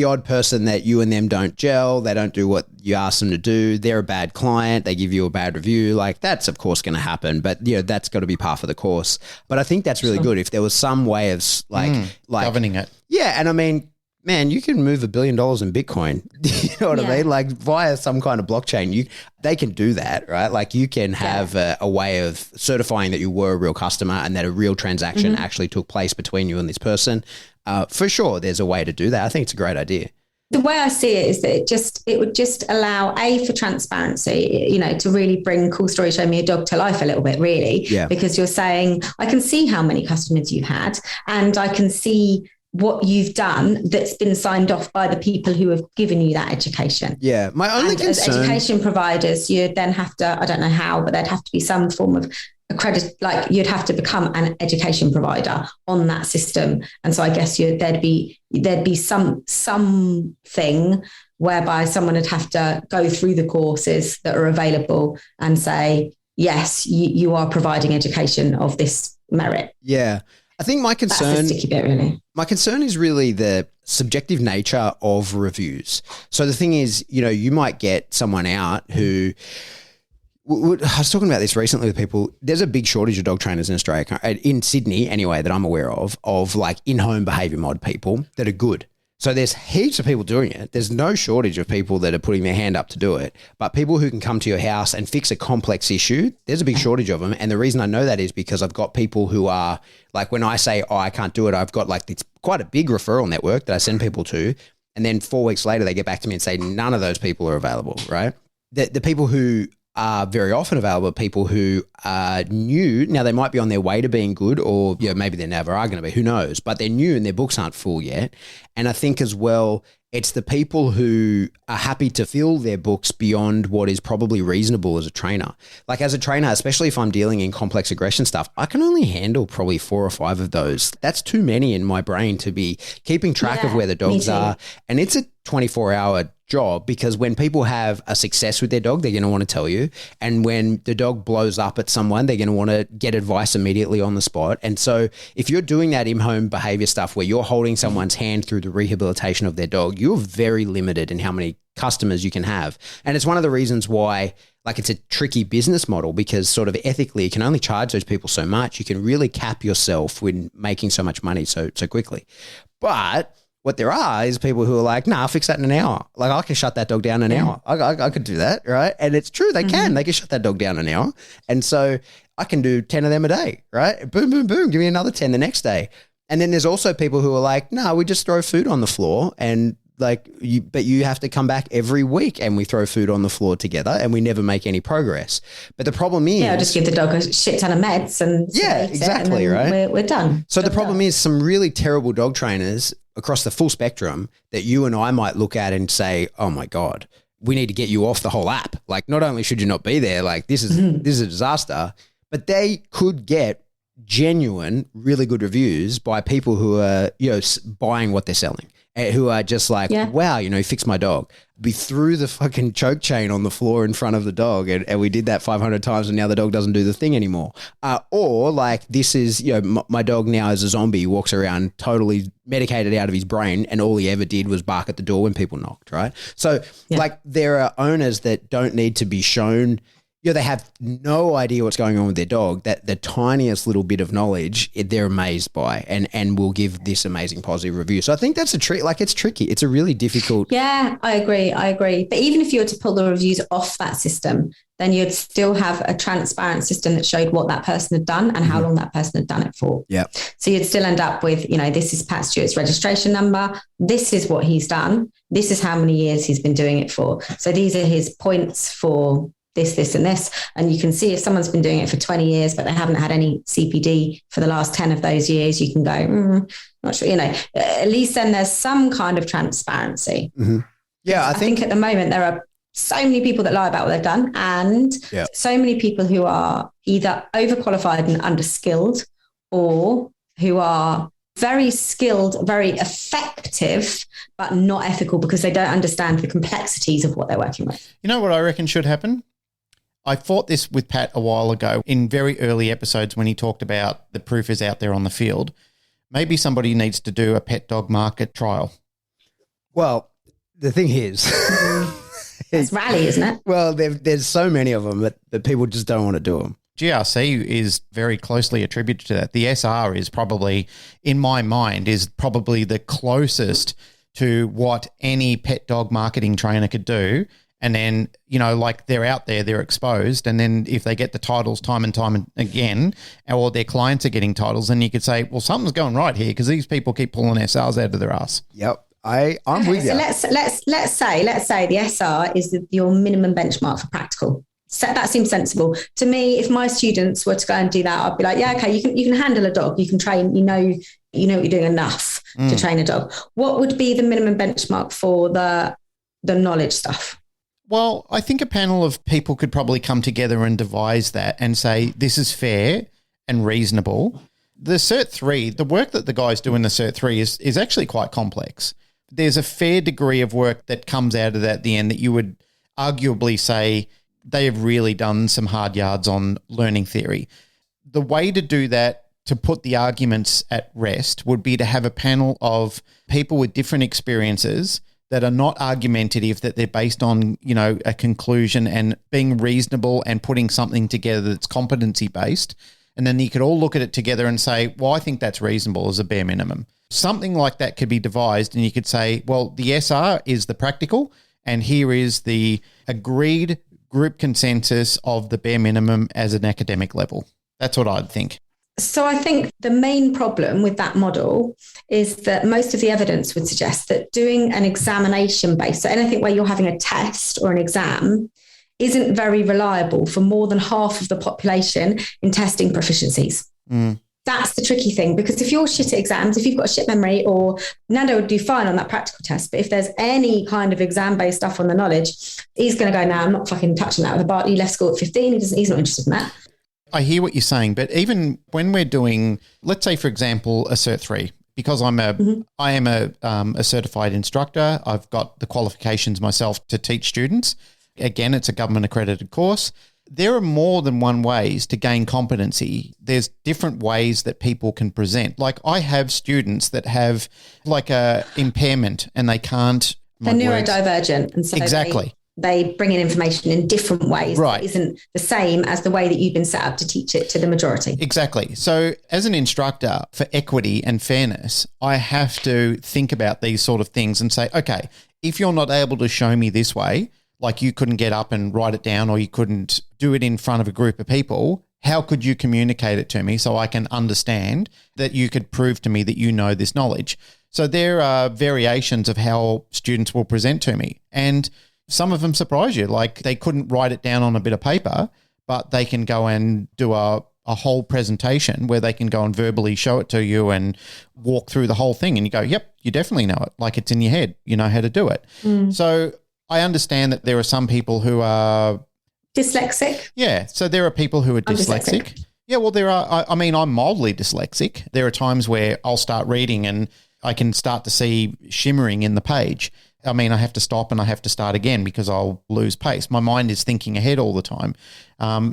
odd person that you and them don't gel. They don't do what you ask them to do. They're a bad client. They give you a bad review. Like that's of course going to happen, but that's got to be par for the course. But I think that's really good if there was some way of like governing it. Yeah, and I mean, man, you can move $1 billion in Bitcoin. You know what I mean? Like via some kind of blockchain, they can do that, right? Like you can have a way of certifying that you were a real customer and that a real transaction actually took place between you and this person. For sure, there's a way to do that. I think it's a great idea. The way I see it is that it would just allow for transparency, to really bring Cool Story Show Me a Dog to life a little bit, really. Yeah. Because you're saying, I can see how many customers you've had and I can see what you've done that's been signed off by the people who have given you that education. Yeah. My only concern... As education providers, you'd then have to, I don't know how, but there'd have to be some form of accredit, like you'd have to become an education provider on that system. And so I guess there'd be something whereby someone would have to go through the courses that are available and say, yes, you are providing education of this merit. Yeah. I think my concern, that's the sticky bit, really. My concern is really the subjective nature of reviews. So the thing is, you might get someone out who, I was talking about this recently with people. There's a big shortage of dog trainers in Australia, in Sydney anyway, that I'm aware of like in-home behavior mod people that are good. So there's heaps of people doing it. There's no shortage of people that are putting their hand up to do it. But people who can come to your house and fix a complex issue, there's a big shortage of them. And the reason I know that is because I've got people who are like, when I say, I can't do it, I've got like it's quite a big referral network that I send people to. And then 4 weeks later, they get back to me and say, none of those people are available, right? The people who are very often available, people who are new. Now, they might be on their way to being good or maybe they never are going to be, who knows, but they're new and their books aren't full yet. And I think as well, it's the people who are happy to fill their books beyond what is probably reasonable as a trainer. Like as a trainer, especially if I'm dealing in complex aggression stuff, I can only handle probably 4 or 5 of those. That's too many in my brain to be keeping track of where the dogs are. And it's a 24-hour job because when people have a success with their dog, they're going to want to tell you. And when the dog blows up at someone, they're going to want to get advice immediately on the spot. And so if you're doing that in-home behavior stuff where you're holding someone's hand through the rehabilitation of their dog, you're very limited in how many customers you can have. And it's one of the reasons why like it's a tricky business model because sort of ethically you can only charge those people so much. You can really cap yourself when making so much money so quickly. But what there are is people who are like, nah, I'll fix that in an hour. Like I can shut that dog down in an hour. I could do that, right? And it's true, they can. They can shut that dog down in an hour. And so I can do 10 of them a day, right? Boom, boom, boom. Give me another 10 the next day. And then there's also people who are like, no, we just throw food on the floor and but you have to come back every week and we throw food on the floor together and we never make any progress. But the problem is... I'll just give the dog a shit ton of meds and... Yeah, exactly, right? We're done. So the problem is some really terrible dog trainers across the full spectrum that you and I might look at and say, oh my God, we need to get you off the whole app. Like not only should you not be there, like this is a disaster, but they could get genuine, really good reviews by people who are, buying what they're selling. Who are just like, wow, fix my dog. We threw the fucking choke chain on the floor in front of the dog and we did that 500 times and now the dog doesn't do the thing anymore. Or like this is, my dog now is a zombie, walks around totally medicated out of his brain and all he ever did was bark at the door when people knocked, right? So like there are owners that don't need to be shown, they have no idea what's going on with their dog, that the tiniest little bit of knowledge they're amazed by and will give this amazing positive review. So I think that's a trick. Like it's tricky. It's a really difficult. Yeah, I agree. But even if you were to pull the reviews off that system, then you'd still have a transparent system that showed what that person had done and how long that person had done it for. Yeah. So you'd still end up with, this is Pat Stewart's registration number. This is what he's done. This is how many years he's been doing it for. So these are his points for this, and this. And you can see if someone's been doing it for 20 years, but they haven't had any CPD for the last 10 of those years, you can go, not sure, at least then there's some kind of transparency. Mm-hmm. Yeah, I think at the moment there are so many people that lie about what they've done and so many people who are either overqualified and underskilled or who are very skilled, very effective, but not ethical because they don't understand the complexities of what they're working with. You know what I reckon should happen? I fought this with Pat a while ago in very early episodes when he talked about the proof is out there on the field. Maybe somebody needs to do a pet dog market trial. Well, the thing is... It's rally, isn't it? Well, there's so many of them that people just don't want to do them. GRC is very closely attributed to that. The SR is probably, in my mind, is probably the closest to what any pet dog marketing trainer could do. And then, like they're out there, they're exposed. And then if they get the titles time and time again, or their clients are getting titles, then you could say, well, something's going right here because these people keep pulling SRs out of their ass. Yep. I'm with you. So let's say the SR is your minimum benchmark for practical. So that seems sensible to me. If my students were to go and do that, I'd be like, yeah, okay, you can handle a dog, you can train, you know what you're doing enough to train a dog. What would be the minimum benchmark for the knowledge stuff? Well, I think a panel of people could probably come together and devise that and say this is fair and reasonable. The Cert 3, the work that the guys do in the Cert 3 is actually quite complex. There's a fair degree of work that comes out of that at the end that you would arguably say they have really done some hard yards on learning theory. The way to do that, to put the arguments at rest, would be to have a panel of people with different experiences that are not argumentative, that they're based on, a conclusion and being reasonable and putting something together that's competency-based. And then you could all look at it together and say, well, I think that's reasonable as a bare minimum. Something like that could be devised, and you could say, well, the SR is the practical, and here is the agreed group consensus of the bare minimum as an academic level. That's what I'd think. So I think the main problem with that model is that most of the evidence would suggest that doing an examination based, so anything where you're having a test or an exam, isn't very reliable for more than half of the population in testing proficiencies. That's the tricky thing, because if you're shit at exams, if you've got a shit memory, or Nando would do fine on that practical test, but if there's any kind of exam-based stuff on the knowledge, he's going to go, I'm not fucking touching that with a bar. He left school at 15. He's not interested in that. I hear what you're saying, but even when we're doing, let's say, for example, a Cert 3, because I am a certified instructor, I've got the qualifications myself to teach students. Again, it's a government accredited course. There are more than one ways to gain competency. There's different ways that people can present. Like I have students that have like a impairment and they can't. They're neurodivergent. And so exactly. They bring in information in different ways. Right. That isn't the same as the way that you've been set up to teach it to the majority. Exactly. So as an instructor for equity and fairness, I have to think about these sort of things and say, okay, if you're not able to show me this way, like you couldn't get up and write it down or you couldn't do it in front of a group of people, how could you communicate it to me so I can understand that you could prove to me that you know this knowledge? So there are variations of how students will present to me. And some of them surprise you, like they couldn't write it down on a bit of paper, but they can go and do a whole presentation where they can go and verbally show it to you and walk through the whole thing. And you go, yep, you definitely know it. Like it's in your head. You know how to do it. So I understand that there are some people who are dyslexic. Yeah. So there are people who are dyslexic. Yeah. Well, there are, I'm mildly dyslexic. There are times where I'll start reading and I can start to see shimmering in the page. I have to stop and I have to start again because I'll lose pace. My mind is thinking ahead all the time.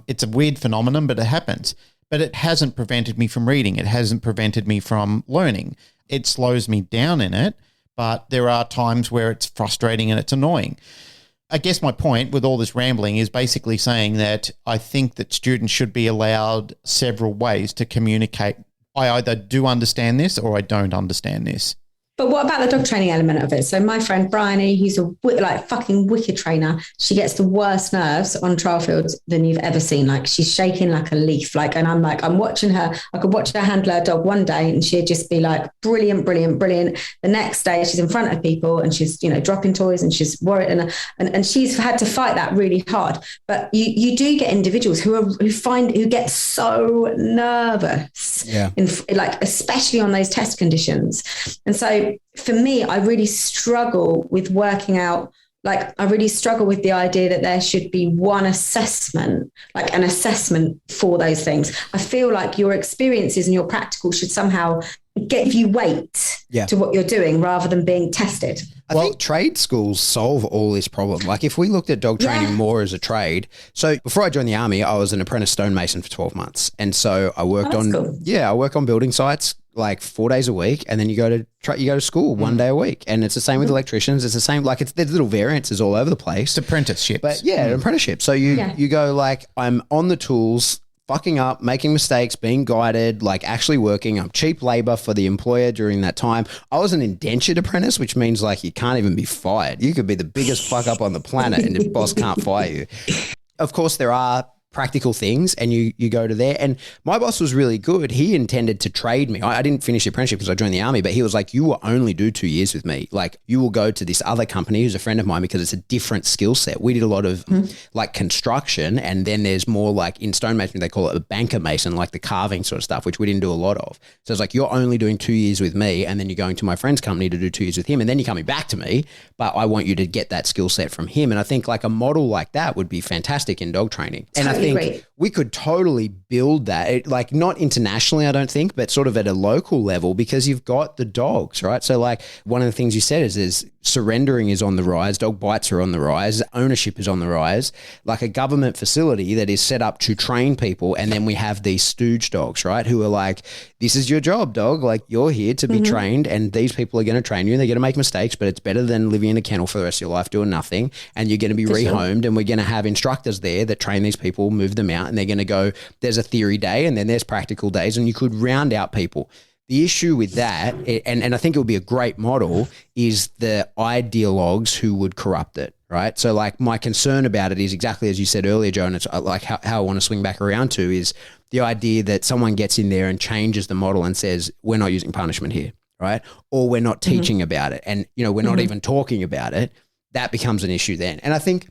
It's a weird phenomenon, but it happens. But it hasn't prevented me from reading. It hasn't prevented me from learning. It slows me down in it. But there are times where it's frustrating and it's annoying. I guess my point with all this rambling is basically saying that I think that students should be allowed several ways to communicate. I either do understand this or I don't understand this. But what about the dog training element of it? So my friend Bryony, who's a fucking wicked trainer, she gets the worst nerves on trial fields than you've ever seen. Like she's shaking like a leaf. And I'm watching her. I could watch her handle her dog one day and she'd just be like, brilliant, brilliant, brilliant. The next day she's in front of people and she's, dropping toys and she's worried and she's had to fight that really hard. But you do get individuals who get so nervous, especially on those test conditions. And so for me, I really struggle with working out, I really struggle with the idea that there should be one assessment, like an assessment for those things. I feel like your experiences and your practical should somehow give you weight to what you're doing rather than being tested. I think trade schools solve all this problem. Like if we looked at dog training more as a trade. So before I joined the army, I was an apprentice stonemason for 12 months. And so I worked I work on building sites like 4 days a week. And then you go to school 1 day a week. And it's the same with electricians. It's the same, like there's little variances all over the place. It's apprenticeships. But an apprenticeship. So you go like, I'm on the tools, fucking up, making mistakes, being guided, like actually working. I'm cheap labor for the employer during that time. I was an indentured apprentice, which means like you can't even be fired. You could be the biggest fuck up on the planet and the boss can't fire you. Of course, there are practical things and you go to there. And my boss was really good. He intended to trade me. I didn't finish the apprenticeship because I joined the army, but he was like, you will only do 2 years with me. Like you will go to this other company who's a friend of mine because it's a different skill set. We did a lot of like construction, and then there's more like in stonemasonry, they call it a banker mason, like the carving sort of stuff, which we didn't do a lot of. So it's like, you're only doing 2 years with me, and then you're going to my friend's company to do 2 years with him, and then you're coming back to me, but I want you to get that skill set from him. And I think like a model like that would be fantastic in dog training. And I think we could totally build that, like not internationally, I don't think, but sort of at a local level, because you've got the dogs, right? So like one of the things you said is surrendering is on the rise, dog bites are on the rise, ownership is on the rise, like a government facility that is set up to train people. And then we have these stooge dogs, right? Who are like, this is your job, dog. Like you're here to be trained, and these people are going to train you, and they're going to make mistakes, but it's better than living in a kennel for the rest of your life doing nothing. And you're going to be rehomed, and we're going to have instructors there that train these people, move them out, and they're going to go, there's a theory day and then there's practical days, and you could round out people. The issue with that, and I think it would be a great model, is the ideologues who would corrupt it, right? So like my concern about it is exactly as you said earlier, Joe, and it's like how I want to swing back around to is the idea that someone gets in there and changes the model and says, we're not using punishment here, right? Or we're not teaching about it. And, you know, we're not even talking about it. That becomes an issue then. And I think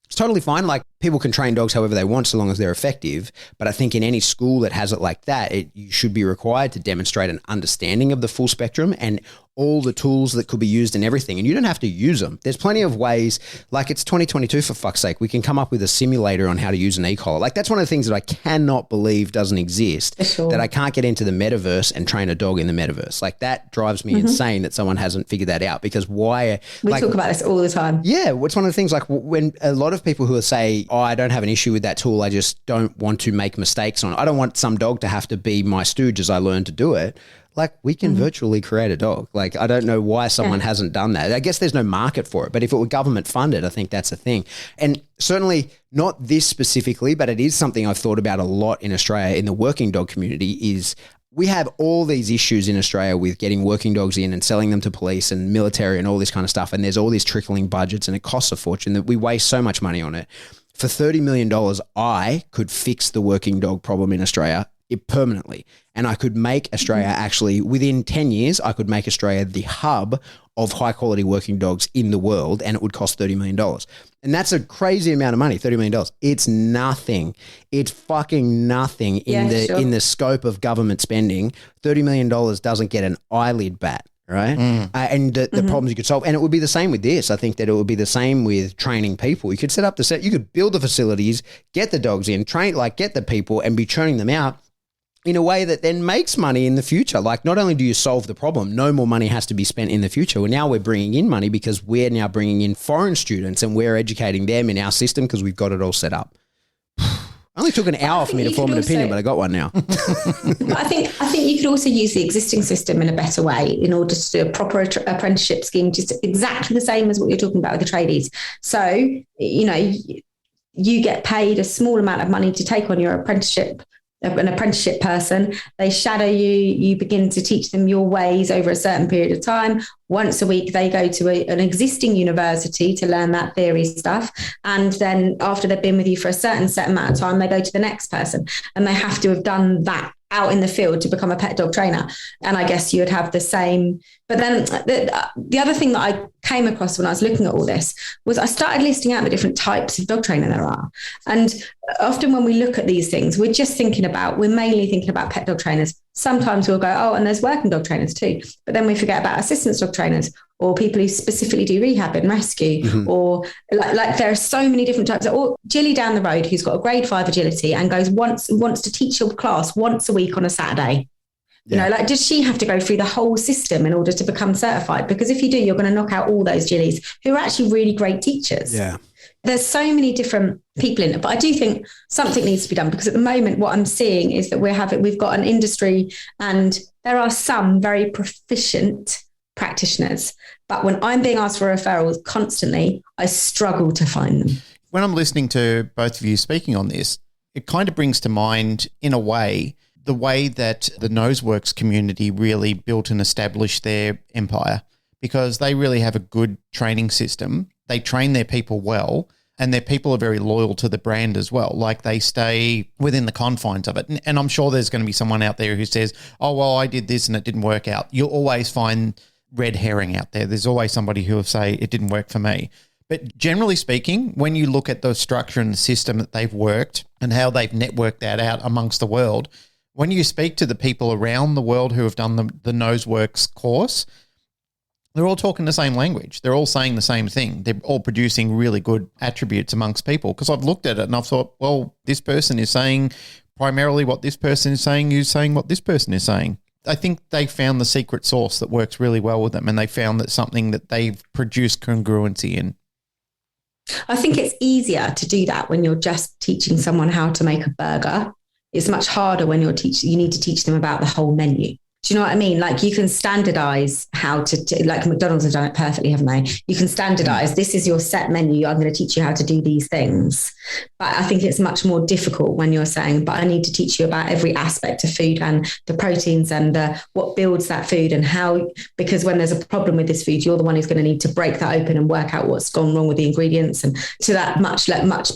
it's totally fine. Like people can train dogs however they want so long as they're effective. But I think in any school that has it like that, you should be required to demonstrate an understanding of the full spectrum and all the tools that could be used in everything. And you don't have to use them. There's plenty of ways, like it's 2022 for fuck's sake. We can come up with a simulator on how to use an e-collar. Like that's one of the things that I cannot believe doesn't exist, that I can't get into the metaverse and train a dog in the metaverse. Like that drives me insane that someone hasn't figured that out, because why? We talk about this all the time. Yeah. It's one of the things like when a lot of people who say, oh, I don't have an issue with that tool, I just don't want to make mistakes on it. I don't want some dog to have to be my stooge as I learn to do it. Like we can virtually create a dog. Like I don't know why someone hasn't done that. I guess there's no market for it, but if it were government funded, I think that's a thing. And certainly not this specifically, but it is something I've thought about a lot in Australia in the working dog community is we have all these issues in Australia with getting working dogs in and selling them to police and military and all this kind of stuff. And there's all these trickling budgets and it costs a fortune that we waste so much money on it. For $30 million, I could fix the working dog problem in Australia permanently. And I could make Australia actually, within 10 years, I could make Australia the hub of high quality working dogs in the world, and it would cost $30 million. And that's a crazy amount of money, $30 million. It's nothing. It's fucking nothing in the scope of government spending. $30 million doesn't get an eyelid bat. Right. And the problems you could solve. And it would be the same with this. I think that it would be the same with training people. You could set up you could build the facilities, get the dogs in, train, like get the people and be churning them out in a way that then makes money in the future. Like not only do you solve the problem, no more money has to be spent in the future. Well, now we're bringing in money because we're now bringing in foreign students and we're educating them in our system because we've got it all set up. Only took an hour for me to form an opinion, but I got one now. I think you could also use the existing system in a better way in order to do a proper apprenticeship scheme, just exactly the same as what you're talking about with the tradies. So, you know, you get paid a small amount of money to take on your apprenticeship, an apprenticeship person. They shadow you. You begin to teach them your ways over a certain period of time. Once a week, they go to an existing university to learn that theory stuff. And then after they've been with you for a certain set amount of time, they go to the next person. And they have to have done that out in the field to become a pet dog trainer. And I guess you would have the same. But then the other thing that I came across when I was looking at all this was I started listing out the different types of dog training there are. And often when we look at these things, we're mainly thinking about pet dog trainers. Sometimes we'll go, oh, and there's working dog trainers too. But then we forget about assistance dog trainers or people who specifically do rehab and rescue, or like there are so many different types. Or Jilly down the road, who's got a grade 5 agility and wants to teach your class once a week on a Saturday. You know, like, does she have to go through the whole system in order to become certified? Because if you do, you're going to knock out all those Jillies who are actually really great teachers. Yeah. There's so many different people in it, but I do think something needs to be done, because at the moment what I'm seeing is that we've got an industry and there are some very proficient practitioners, but when I'm being asked for referrals constantly, I struggle to find them. When I'm listening to both of you speaking on this, it kind of brings to mind, in a way, the way that the Noseworks community really built and established their empire, because they really have a good training system. They train their people well, and their people are very loyal to the brand as well. Like, they stay within the confines of it. And I'm sure there's going to be someone out there who says, oh, well, I did this and it didn't work out. You'll always find red herring out there. There's always somebody who will say it didn't work for me. But generally speaking, when you look at the structure and the system that they've worked and how they've networked that out amongst the world, when you speak to the people around the world who have done the Noseworks course, they're all talking the same language. They're all saying the same thing. They're all producing really good attributes amongst people. Because I've looked at it and I've thought, well, this person is saying primarily what this person is saying, who's saying what this person is saying. I think they found the secret sauce that works really well with them, and they found that something that they've produced congruency in. I think it's easier to do that when you're just teaching someone how to make a burger. It's much harder when you need to teach them about the whole menu. Do you know what I mean? Like, you can standardize how to like McDonald's have done it perfectly, haven't they? You can standardize, this is your set menu. I'm going to teach you how to do these things. But I think it's much more difficult when you're saying, but I need to teach you about every aspect of food and the proteins and what builds that food and how, because when there's a problem with this food, you're the one who's going to need to break that open and work out what's gone wrong with the ingredients. And to that much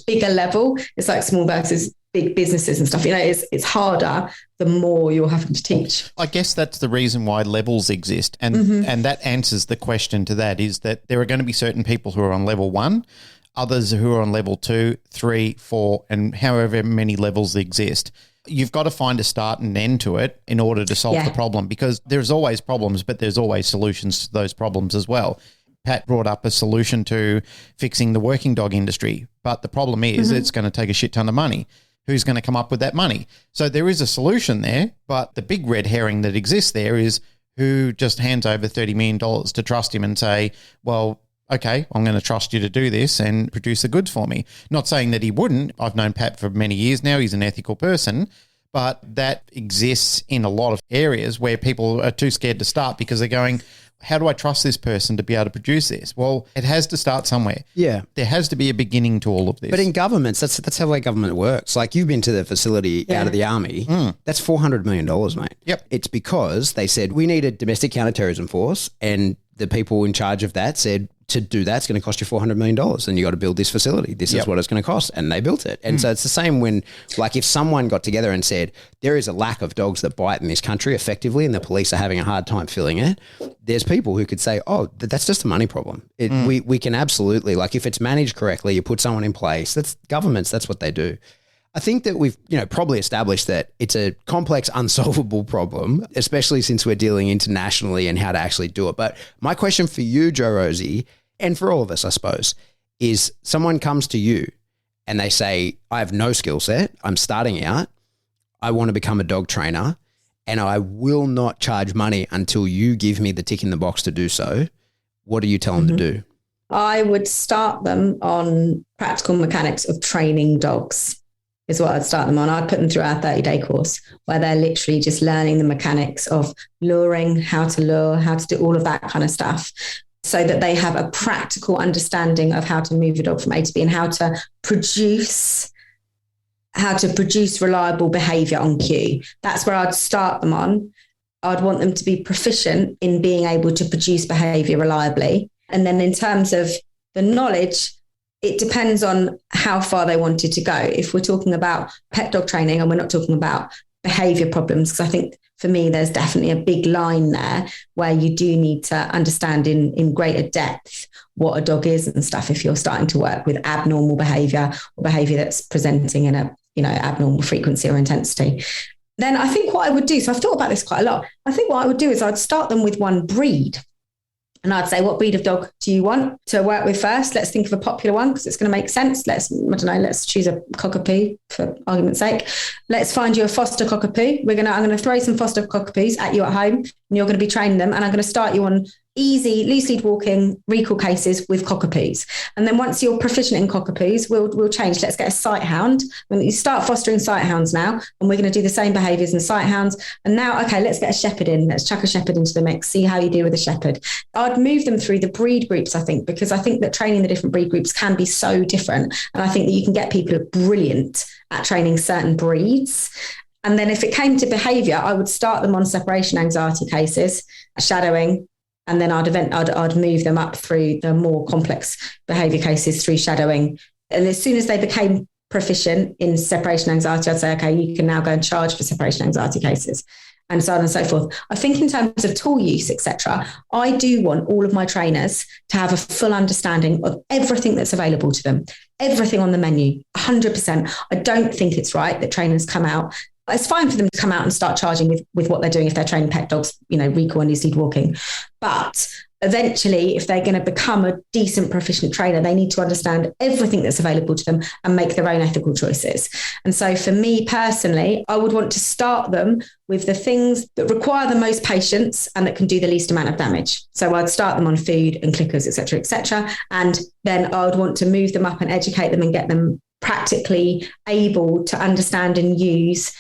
bigger level, it's like small versus big businesses and stuff. You know, it's harder the more you're having to teach. I guess that's the reason why levels exist. And and that answers the question to that, is that there are going to be certain people who are on level 1, others who are on level 2, 3, 4, and however many levels exist. You've got to find a start and end to it in order to solve the problem, because there's always problems, but there's always solutions to those problems as well. Pat brought up a solution to fixing the working dog industry, but the problem is it's going to take a shit ton of money. Who's going to come up with that money? So there is a solution there, but the big red herring that exists there is who just hands over $30 million to trust him and say, well, okay, I'm going to trust you to do this and produce the goods for me. Not saying that he wouldn't. I've known Pat for many years now. He's an ethical person, but that exists in a lot of areas where people are too scared to start because they're going, how do I trust this person to be able to produce this? Well, it has to start somewhere. Yeah. There has to be a beginning to all of this. But in governments, that's how government works. Like, you've been to the facility out of the army. That's $400 million, mate. Yep. It's because they said, we need a domestic counterterrorism force, and the people in charge of that said, to do that, it's going to cost you $400 million, and you got to build this facility. This is what it's going to cost. And they built it. And so it's the same when, like, if someone got together and said, there is a lack of dogs that bite in this country effectively, and the police are having a hard time filling it, there's people who could say, oh, that's just a money problem. We can absolutely, like, if it's managed correctly, you put someone in place, that's governments, that's what they do. I think that we've, probably established that it's a complex, unsolvable problem, especially since we're dealing internationally and how to actually do it. But my question for you, Joe Rosie, and for all of us, I suppose, is someone comes to you and they say, I have no skill set. I'm starting out. I want to become a dog trainer, and I will not charge money until you give me the tick in the box to do so. What do you tell them to do? I would start them on practical mechanics of training dogs. Is what I'd start them on. I'd put them through our 30-day course where they're literally just learning the mechanics of luring, how to lure, how to do all of that kind of stuff, so that they have a practical understanding of how to move a dog from A to B and how to produce reliable behavior on cue. That's where I'd start them on. I'd want them to be proficient in being able to produce behavior reliably. And then in terms of the knowledge, it depends on how far they wanted to go. If we're talking about pet dog training and we're not talking about behavior problems, because I think for me, there's definitely a big line there where you do need to understand in greater depth what a dog is and stuff if you're starting to work with abnormal behavior or behavior that's presenting in a abnormal frequency or intensity. Then I think what I would do, so I've thought about this quite a lot. I think what I would do is I'd start them with one breed. And I'd say, what breed of dog do you want to work with first? Let's think of a popular one because it's going to make sense. Let's choose a cockapoo for argument's sake. Let's find you a foster cockapoo. I'm going to throw some foster cockapoos at you at home and you're going to be training them. And I'm going to start you on easy loose lead walking recall cases with cockapoos. And then once you're proficient in cockapoos, we'll change. Let's get a sight hound. When you start fostering sight hounds now, and we're going to do the same behaviors in sight hounds. And now, okay, let's get a shepherd in. Let's chuck a shepherd into the mix, see how you do with a shepherd. I'd move them through the breed groups, I think, because I think that training the different breed groups can be so different. And I think that you can get people who are brilliant at training certain breeds. And then if it came to behavior, I would start them on separation anxiety cases, shadowing, and then I'd move them up through the more complex behavior cases through shadowing. And as soon as they became proficient in separation anxiety, I'd say, okay, you can now go and charge for separation anxiety cases, and so on and so forth. I think in terms of tool use, etc., I do want all of my trainers to have a full understanding of everything that's available to them, everything on the menu, 100%. I don't think it's right that trainers come out. It's fine for them to come out and start charging with what they're doing if they're training pet dogs, recall and loose lead walking. But eventually, if they're going to become a decent proficient trainer, they need to understand everything that's available to them and make their own ethical choices. And so for me personally, I would want to start them with the things that require the most patience and that can do the least amount of damage. So I'd start them on food and clickers, et cetera, et cetera. And then I would want to move them up and educate them and get them practically able to understand and use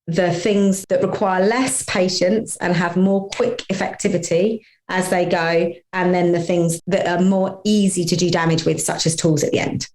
the things that require less patience and have more quick effectivity as they go, and then the things that are more easy to do damage with, such as tools at the end.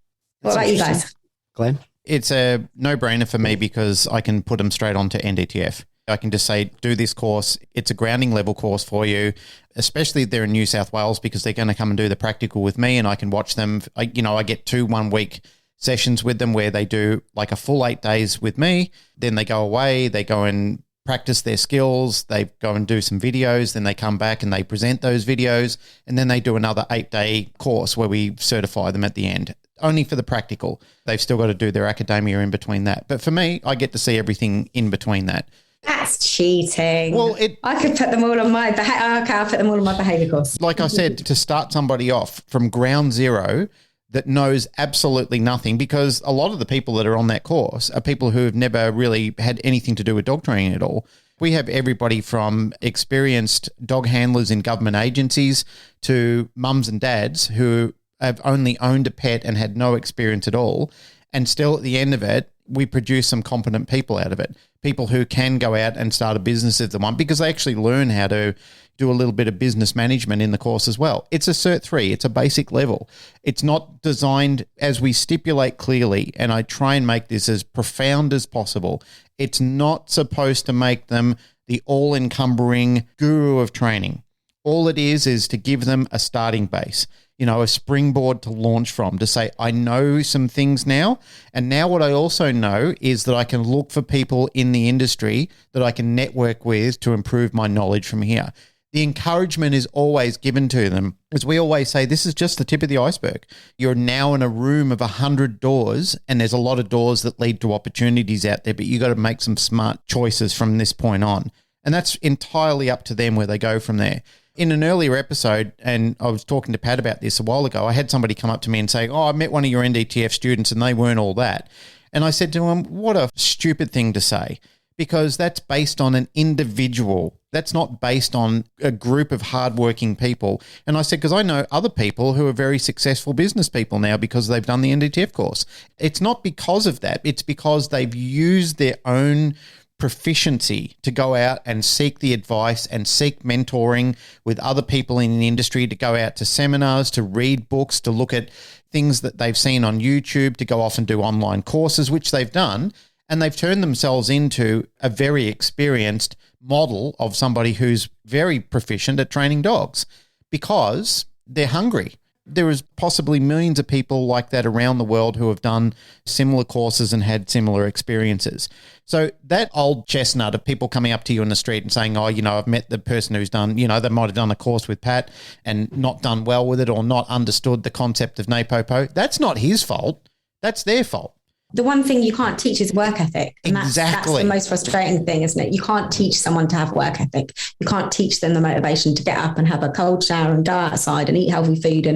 What about you guys? Glenn? It's a no-brainer for me because I can put them straight onto NDTF. I can just say, do this course. It's a grounding level course for you, especially if they're in New South Wales, because they're going to come and do the practical with me and I can watch them. I get 2 1-week sessions with them where they do like a full 8 days with me. Then they go away, they go and practice their skills, they go and do some videos, then they come back and they present those videos, and then they do another 8-day course where we certify them at the end. Only for the practical. They've still got to do their academia in between that. But for me, I get to see everything in between that. That's cheating. Well, I could put them all on my I'll put them all on my behavior course. Like I said, to start somebody off from ground zero that knows absolutely nothing, because a lot of the people that are on that course are people who have never really had anything to do with dog training at all. We have everybody from experienced dog handlers in government agencies to mums and dads who have only owned a pet and had no experience at all. And still at the end of it, we produce some competent people out of it. People who can go out and start a business if they want, because they actually learn how to do a little bit of business management in the course as well. It's a Cert 3. It's a basic level. It's not designed, as we stipulate clearly, and I try and make this as profound as possible. It's not supposed to make them the all-encumbering guru of training. All it is to give them a starting base, a springboard to launch from, to say, I know some things now. And now what I also know is that I can look for people in the industry that I can network with to improve my knowledge from here. The encouragement is always given to them. As we always say, this is just the tip of the iceberg. You're now in a room of 100 doors, and there's a lot of doors that lead to opportunities out there, but you got to make some smart choices from this point on. And that's entirely up to them where they go from there. In an earlier episode, and I was talking to Pat about this a while ago, I had somebody come up to me and say, I met one of your NDTF students and they weren't all that. And I said to him, what a stupid thing to say, because that's based on an individual. That's not based on a group of hardworking people. And I said, because I know other people who are very successful business people now because they've done the NDTF course. It's not because of that. It's because they've used their own proficiency to go out and seek the advice and seek mentoring with other people in the industry, to go out to seminars, to read books, to look at things that they've seen on YouTube, to go off and do online courses, which they've done. And they've turned themselves into a very experienced model of somebody who's very proficient at training dogs because they're hungry. There is possibly millions of people like that around the world who have done similar courses and had similar experiences. So that old chestnut of people coming up to you in the street and saying, I've met the person who's done, they might have done a course with Pat and not done well with it or not understood the concept of NAPOPO. That's not his fault. That's their fault. The one thing you can't teach is work ethic. And that's the most frustrating thing, isn't it? You can't teach someone to have work ethic. You can't teach them the motivation to get up and have a cold shower and go outside and eat healthy food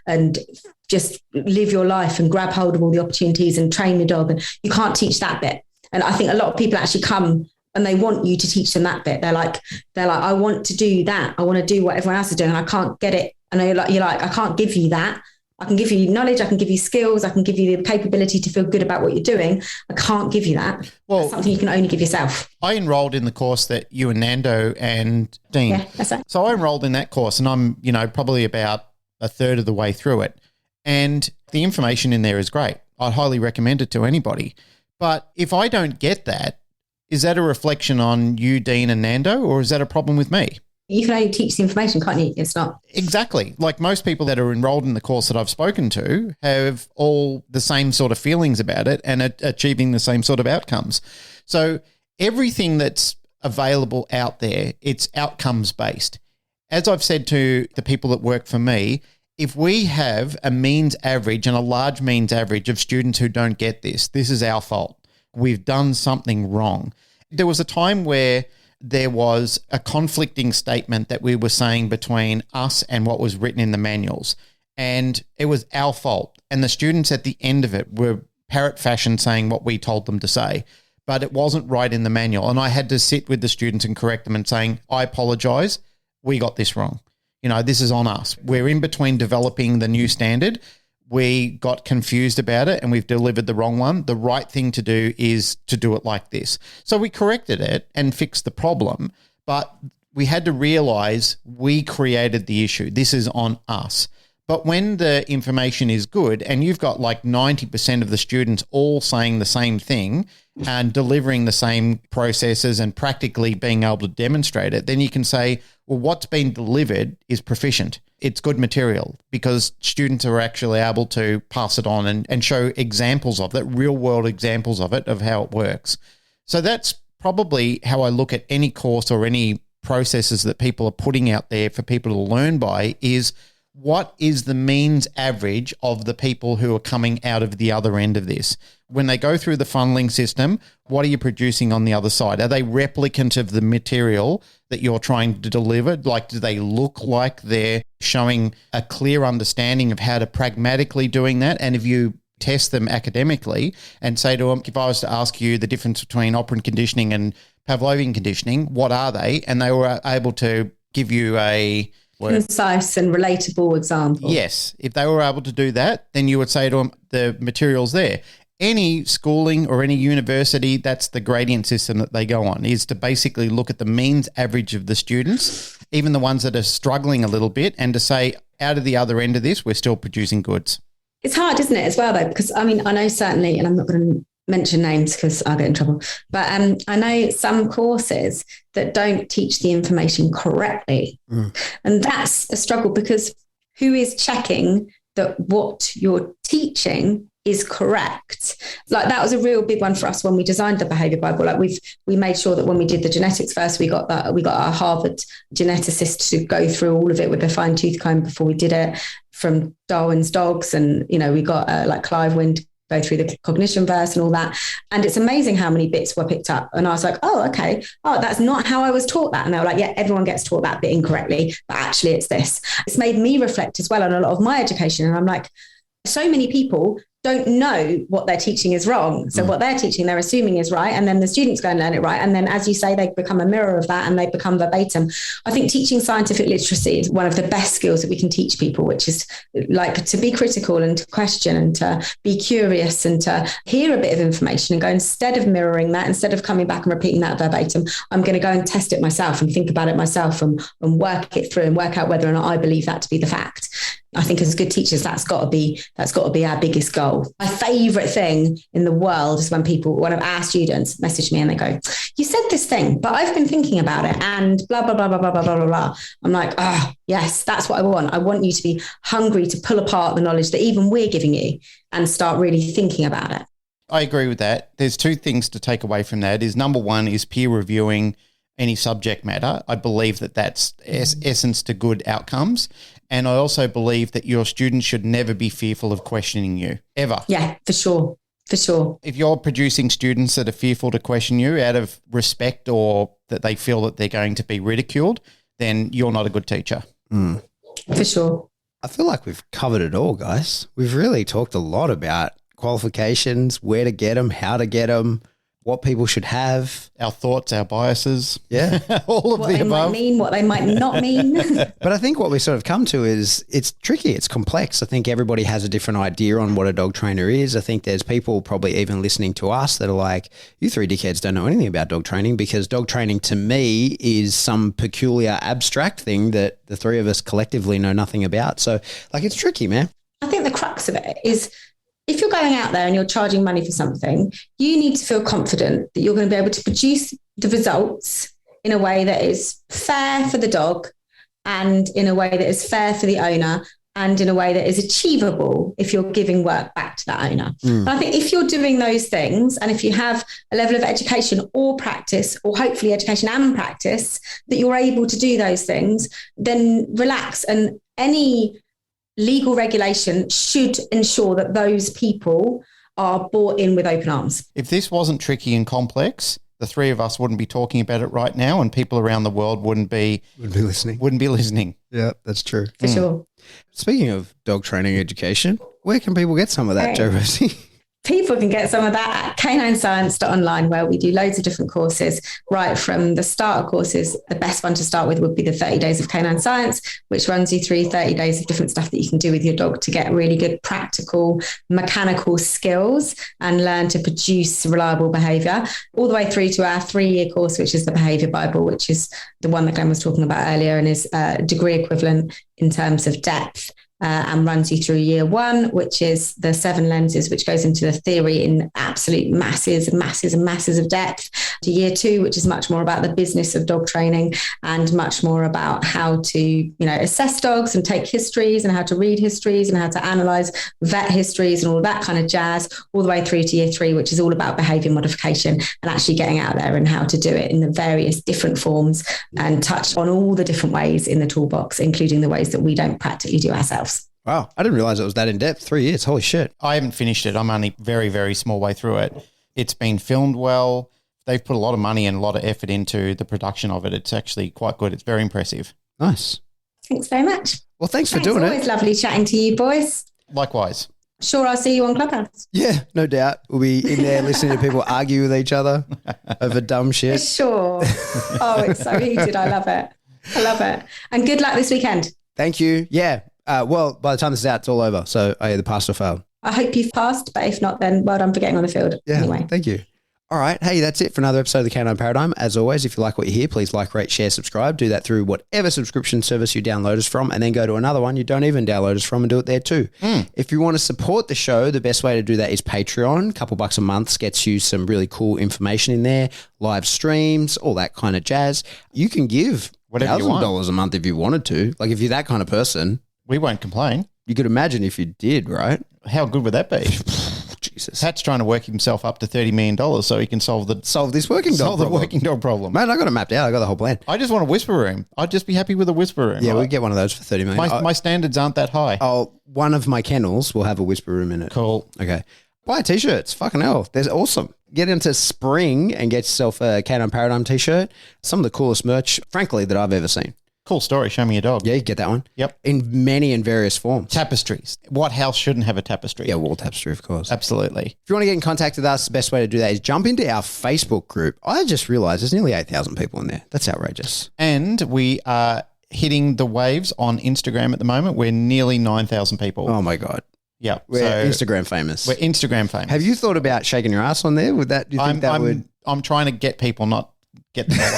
and just live your life and grab hold of all the opportunities and train your dog. And you can't teach that bit. And I think a lot of people actually come and they want you to teach them that bit. They're like, I want to do that. I want to do what everyone else is doing. And I can't get it. And you're like, I can't give you that. I can give you knowledge. I can give you skills. I can give you the capability to feel good about what you're doing. I can't give you that. Well, that's something you can only give yourself. I enrolled in the course that you and Nando and Dean. Yeah, that's right. So I enrolled in that course and I'm, probably about a third of the way through it. And the information in there is great. I'd highly recommend it to anybody. But if I don't get that, is that a reflection on you, Dean and Nando, or is that a problem with me? You can only teach the information, can't you? It's not. Exactly. Like most people that are enrolled in the course that I've spoken to have all the same sort of feelings about it and achieving the same sort of outcomes. So everything that's available out there, it's outcomes based. As I've said to the people that work for me, if we have a means average and a large means average of students who don't get this is our fault. We've done something wrong. There was a time where there was a conflicting statement that we were saying between us and what was written in the manuals. And it was our fault. And the students at the end of it were parrot fashion saying what we told them to say. But it wasn't right in the manual. And I had to sit with the students and correct them and saying, I apologize, we got this wrong. This is on us. We're in between developing the new standard. We got confused about it and we've delivered the wrong one. The right thing to do is to do it like this. So we corrected it and fixed the problem, but we had to realize we created the issue. This is on us. But when the information is good and you've got like 90% of the students all saying the same thing and delivering the same processes and practically being able to demonstrate it, then you can say, well, what's been delivered is proficient. It's good material because students are actually able to pass it on and show examples of that, real world examples of it, of how it works. So that's probably how I look at any course or any processes that people are putting out there for people to learn by is what is the means average of the people who are coming out of the other end of this? When they go through the funneling system, what are you producing on the other side? Are they replicant of the material that you're trying to deliver? Like, do they look like they're showing a clear understanding of how to pragmatically doing that? And if you test them academically and say to them, if I was to ask you the difference between operant conditioning and Pavlovian conditioning, what are they? And they were able to give you a concise and relatable example. Yes. If they were able to do that, then you would say to them, the material's there. Any schooling or any university, that's the gradient system that they go on, is to basically look at the means average of the students, even the ones that are struggling a little bit, and to say, out of the other end of this, we're still producing goods. It's hard, isn't it, as well, though? Because, I know certainly, and I'm not going to mention names because I'll get in trouble, but I know some courses that don't teach the information correctly. And that's a struggle because who is checking that what you're teaching is correct? Like that was a real big one for us when we designed the Behaviour Bible. Like we made sure that when we did the genetics first, we got our Harvard geneticist to go through all of it with a fine tooth comb before we did it, from Darwin's dogs, and we got like Clive Wynne go through the cognition verse and all that. And it's amazing how many bits were picked up. And I was like, oh, okay. Oh, that's not how I was taught that. And they were like, yeah, everyone gets taught that bit incorrectly, but actually it's this. It's made me reflect as well on a lot of my education. And I'm like, so many people don't know what they're teaching is wrong. So what they're teaching, they're assuming is right. And then the students go and learn it right. And then, as you say, they become a mirror of that and they become verbatim. I think teaching scientific literacy is one of the best skills that we can teach people, which is like to be critical and to question and to be curious and to hear a bit of information and go, instead of mirroring that, instead of coming back and repeating that verbatim, I'm going to go and test it myself and think about it myself and work it through and work out whether or not I believe that to be the fact. I think as good teachers, that's got to be our biggest goal. My favourite thing in the world is when one of our students message me and they go, you said this thing, but I've been thinking about it and blah, blah, blah, blah, blah, blah, blah, blah. I'm like, yes, that's what I want. I want you to be hungry to pull apart the knowledge that even we're giving you and start really thinking about it. I agree with that. There's two things to take away from that. Is number one is peer reviewing any subject matter. I believe that that's essence to good outcomes. And I also believe that your students should never be fearful of questioning you, ever. Yeah, for sure. For sure. If you're producing students that are fearful to question you out of respect or that they feel that they're going to be ridiculed, then you're not a good teacher. For sure. I feel like we've covered it all, guys. We've really talked a lot about qualifications, where to get them, how to get them, what people should have. Our thoughts, our biases. Yeah. All of What the they above. might mean, what they might not mean. But I think what we sort of come to is it's tricky. It's complex. I think everybody has a different idea on what a dog trainer is. I think there's people probably even listening to us that are like, you three dickheads don't know anything about dog training, because dog training to me is some peculiar abstract thing that the three of us collectively know nothing about. So like, it's tricky, man. I think the crux of it is, if you're going out there and you're charging money for something, you need to feel confident that you're going to be able to produce the results in a way that is fair for the dog, and in a way that is fair for the owner, and in a way that is achievable if you're giving work back to that owner. And I think if you're doing those things, and if you have a level of education or practice, or hopefully education and practice, that you're able to do those things, then relax. And any legal regulation should ensure that those people are brought in with open arms. If this wasn't tricky and complex, the three of us wouldn't be talking about it right now, and people around the world wouldn't be listening. Yeah, that's true. For sure. Speaking of dog training education, where can people get some of that, Joe Rosie? People can get some of that at caninescience.online, where we do loads of different courses, right from the starter courses. The best one to start with would be the 30 days of canine science, which runs you through 30 days of different stuff that you can do with your dog to get really good practical mechanical skills and learn to produce reliable behavior, all the way through to our 3-year course, which is the Behavior Bible, which is the one that Glenn was talking about earlier and is degree equivalent in terms of depth. And runs you through year 1, which is the 7 lenses, which goes into the theory in absolute masses and masses and masses of depth, to year 2, which is much more about the business of dog training and much more about how to, assess dogs and take histories and how to read histories and how to analyze vet histories and all that kind of jazz, all the way through to year 3, which is all about behavior modification and actually getting out there and how to do it in the various different forms and touch on all the different ways in the toolbox, including the ways that we don't practically do ourselves. Wow, I didn't realize it was that in depth. 3 years, holy shit. I haven't finished it. I'm only very, very small way through it. It's been filmed well. They've put a lot of money and a lot of effort into the production of it. It's actually quite good. It's very impressive. Nice. Thanks very much. Well, thanks for doing it. It's always lovely chatting to you, boys. Likewise. Sure, I'll see you on Clubhouse. Yeah, no doubt. We'll be in there listening to people argue with each other over dumb For shit. sure. Oh, it's so heated. I love it. I love it. And good luck this weekend. Thank you. Yeah. Well, by the time this is out, it's all over. So I either passed or failed. I hope you've passed, but if not, then well done for getting on the field. Yeah, anyway. Thank you. All right. Hey, that's it for another episode of the Canine Paradigm. As always, if you like what you hear, please like, rate, share, subscribe. Do that through whatever subscription service you download us from, and then go to another one you don't even download us from and do it there too. If you want to support the show, the best way to do that is Patreon. A couple bucks a month gets you some really cool information in there, live streams, all that kind of jazz. You can give Whatever you want. $1,000 a month if you wanted to. Like if you're that kind of person, We won't complain. you could imagine if you did, right? How good would that be? Jesus. Pat's trying to work himself up to $30 million so he can solve Solve this working dog problem. working dog problem. Man, I got it mapped out. I got the whole plan. I just want a whisper room. I'd just be happy with a whisper room. Yeah, we get one of those for 30 million. My standards aren't that high. One of my kennels will have a whisper room in it. Cool. Okay. Buy t-shirts. Fucking hell. They're awesome. Get into spring and get yourself a Canine Paradigm t-shirt. Some of the coolest merch, frankly, that I've ever seen. Cool story. Show me your dog. Yeah, you get that one. Yep. In many and various forms. Tapestries. What house shouldn't have a tapestry? Yeah, wall tapestry, of course. Absolutely. If you want to get in contact with us, the best way to do that is jump into our Facebook group. I just realized there's nearly 8,000 people in there. That's outrageous. And we are hitting the waves on Instagram at the moment. We're nearly 9,000 people. Oh, my God. Yeah. We're Instagram famous. We're Instagram famous. Have you thought about shaking your ass on there? Would that, do you think that would... I'm trying to get people, not get them away.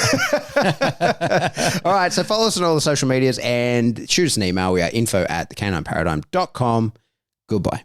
All right, so follow us on all the social medias and shoot us an email. We are info@thecanineparadigm.com. Goodbye.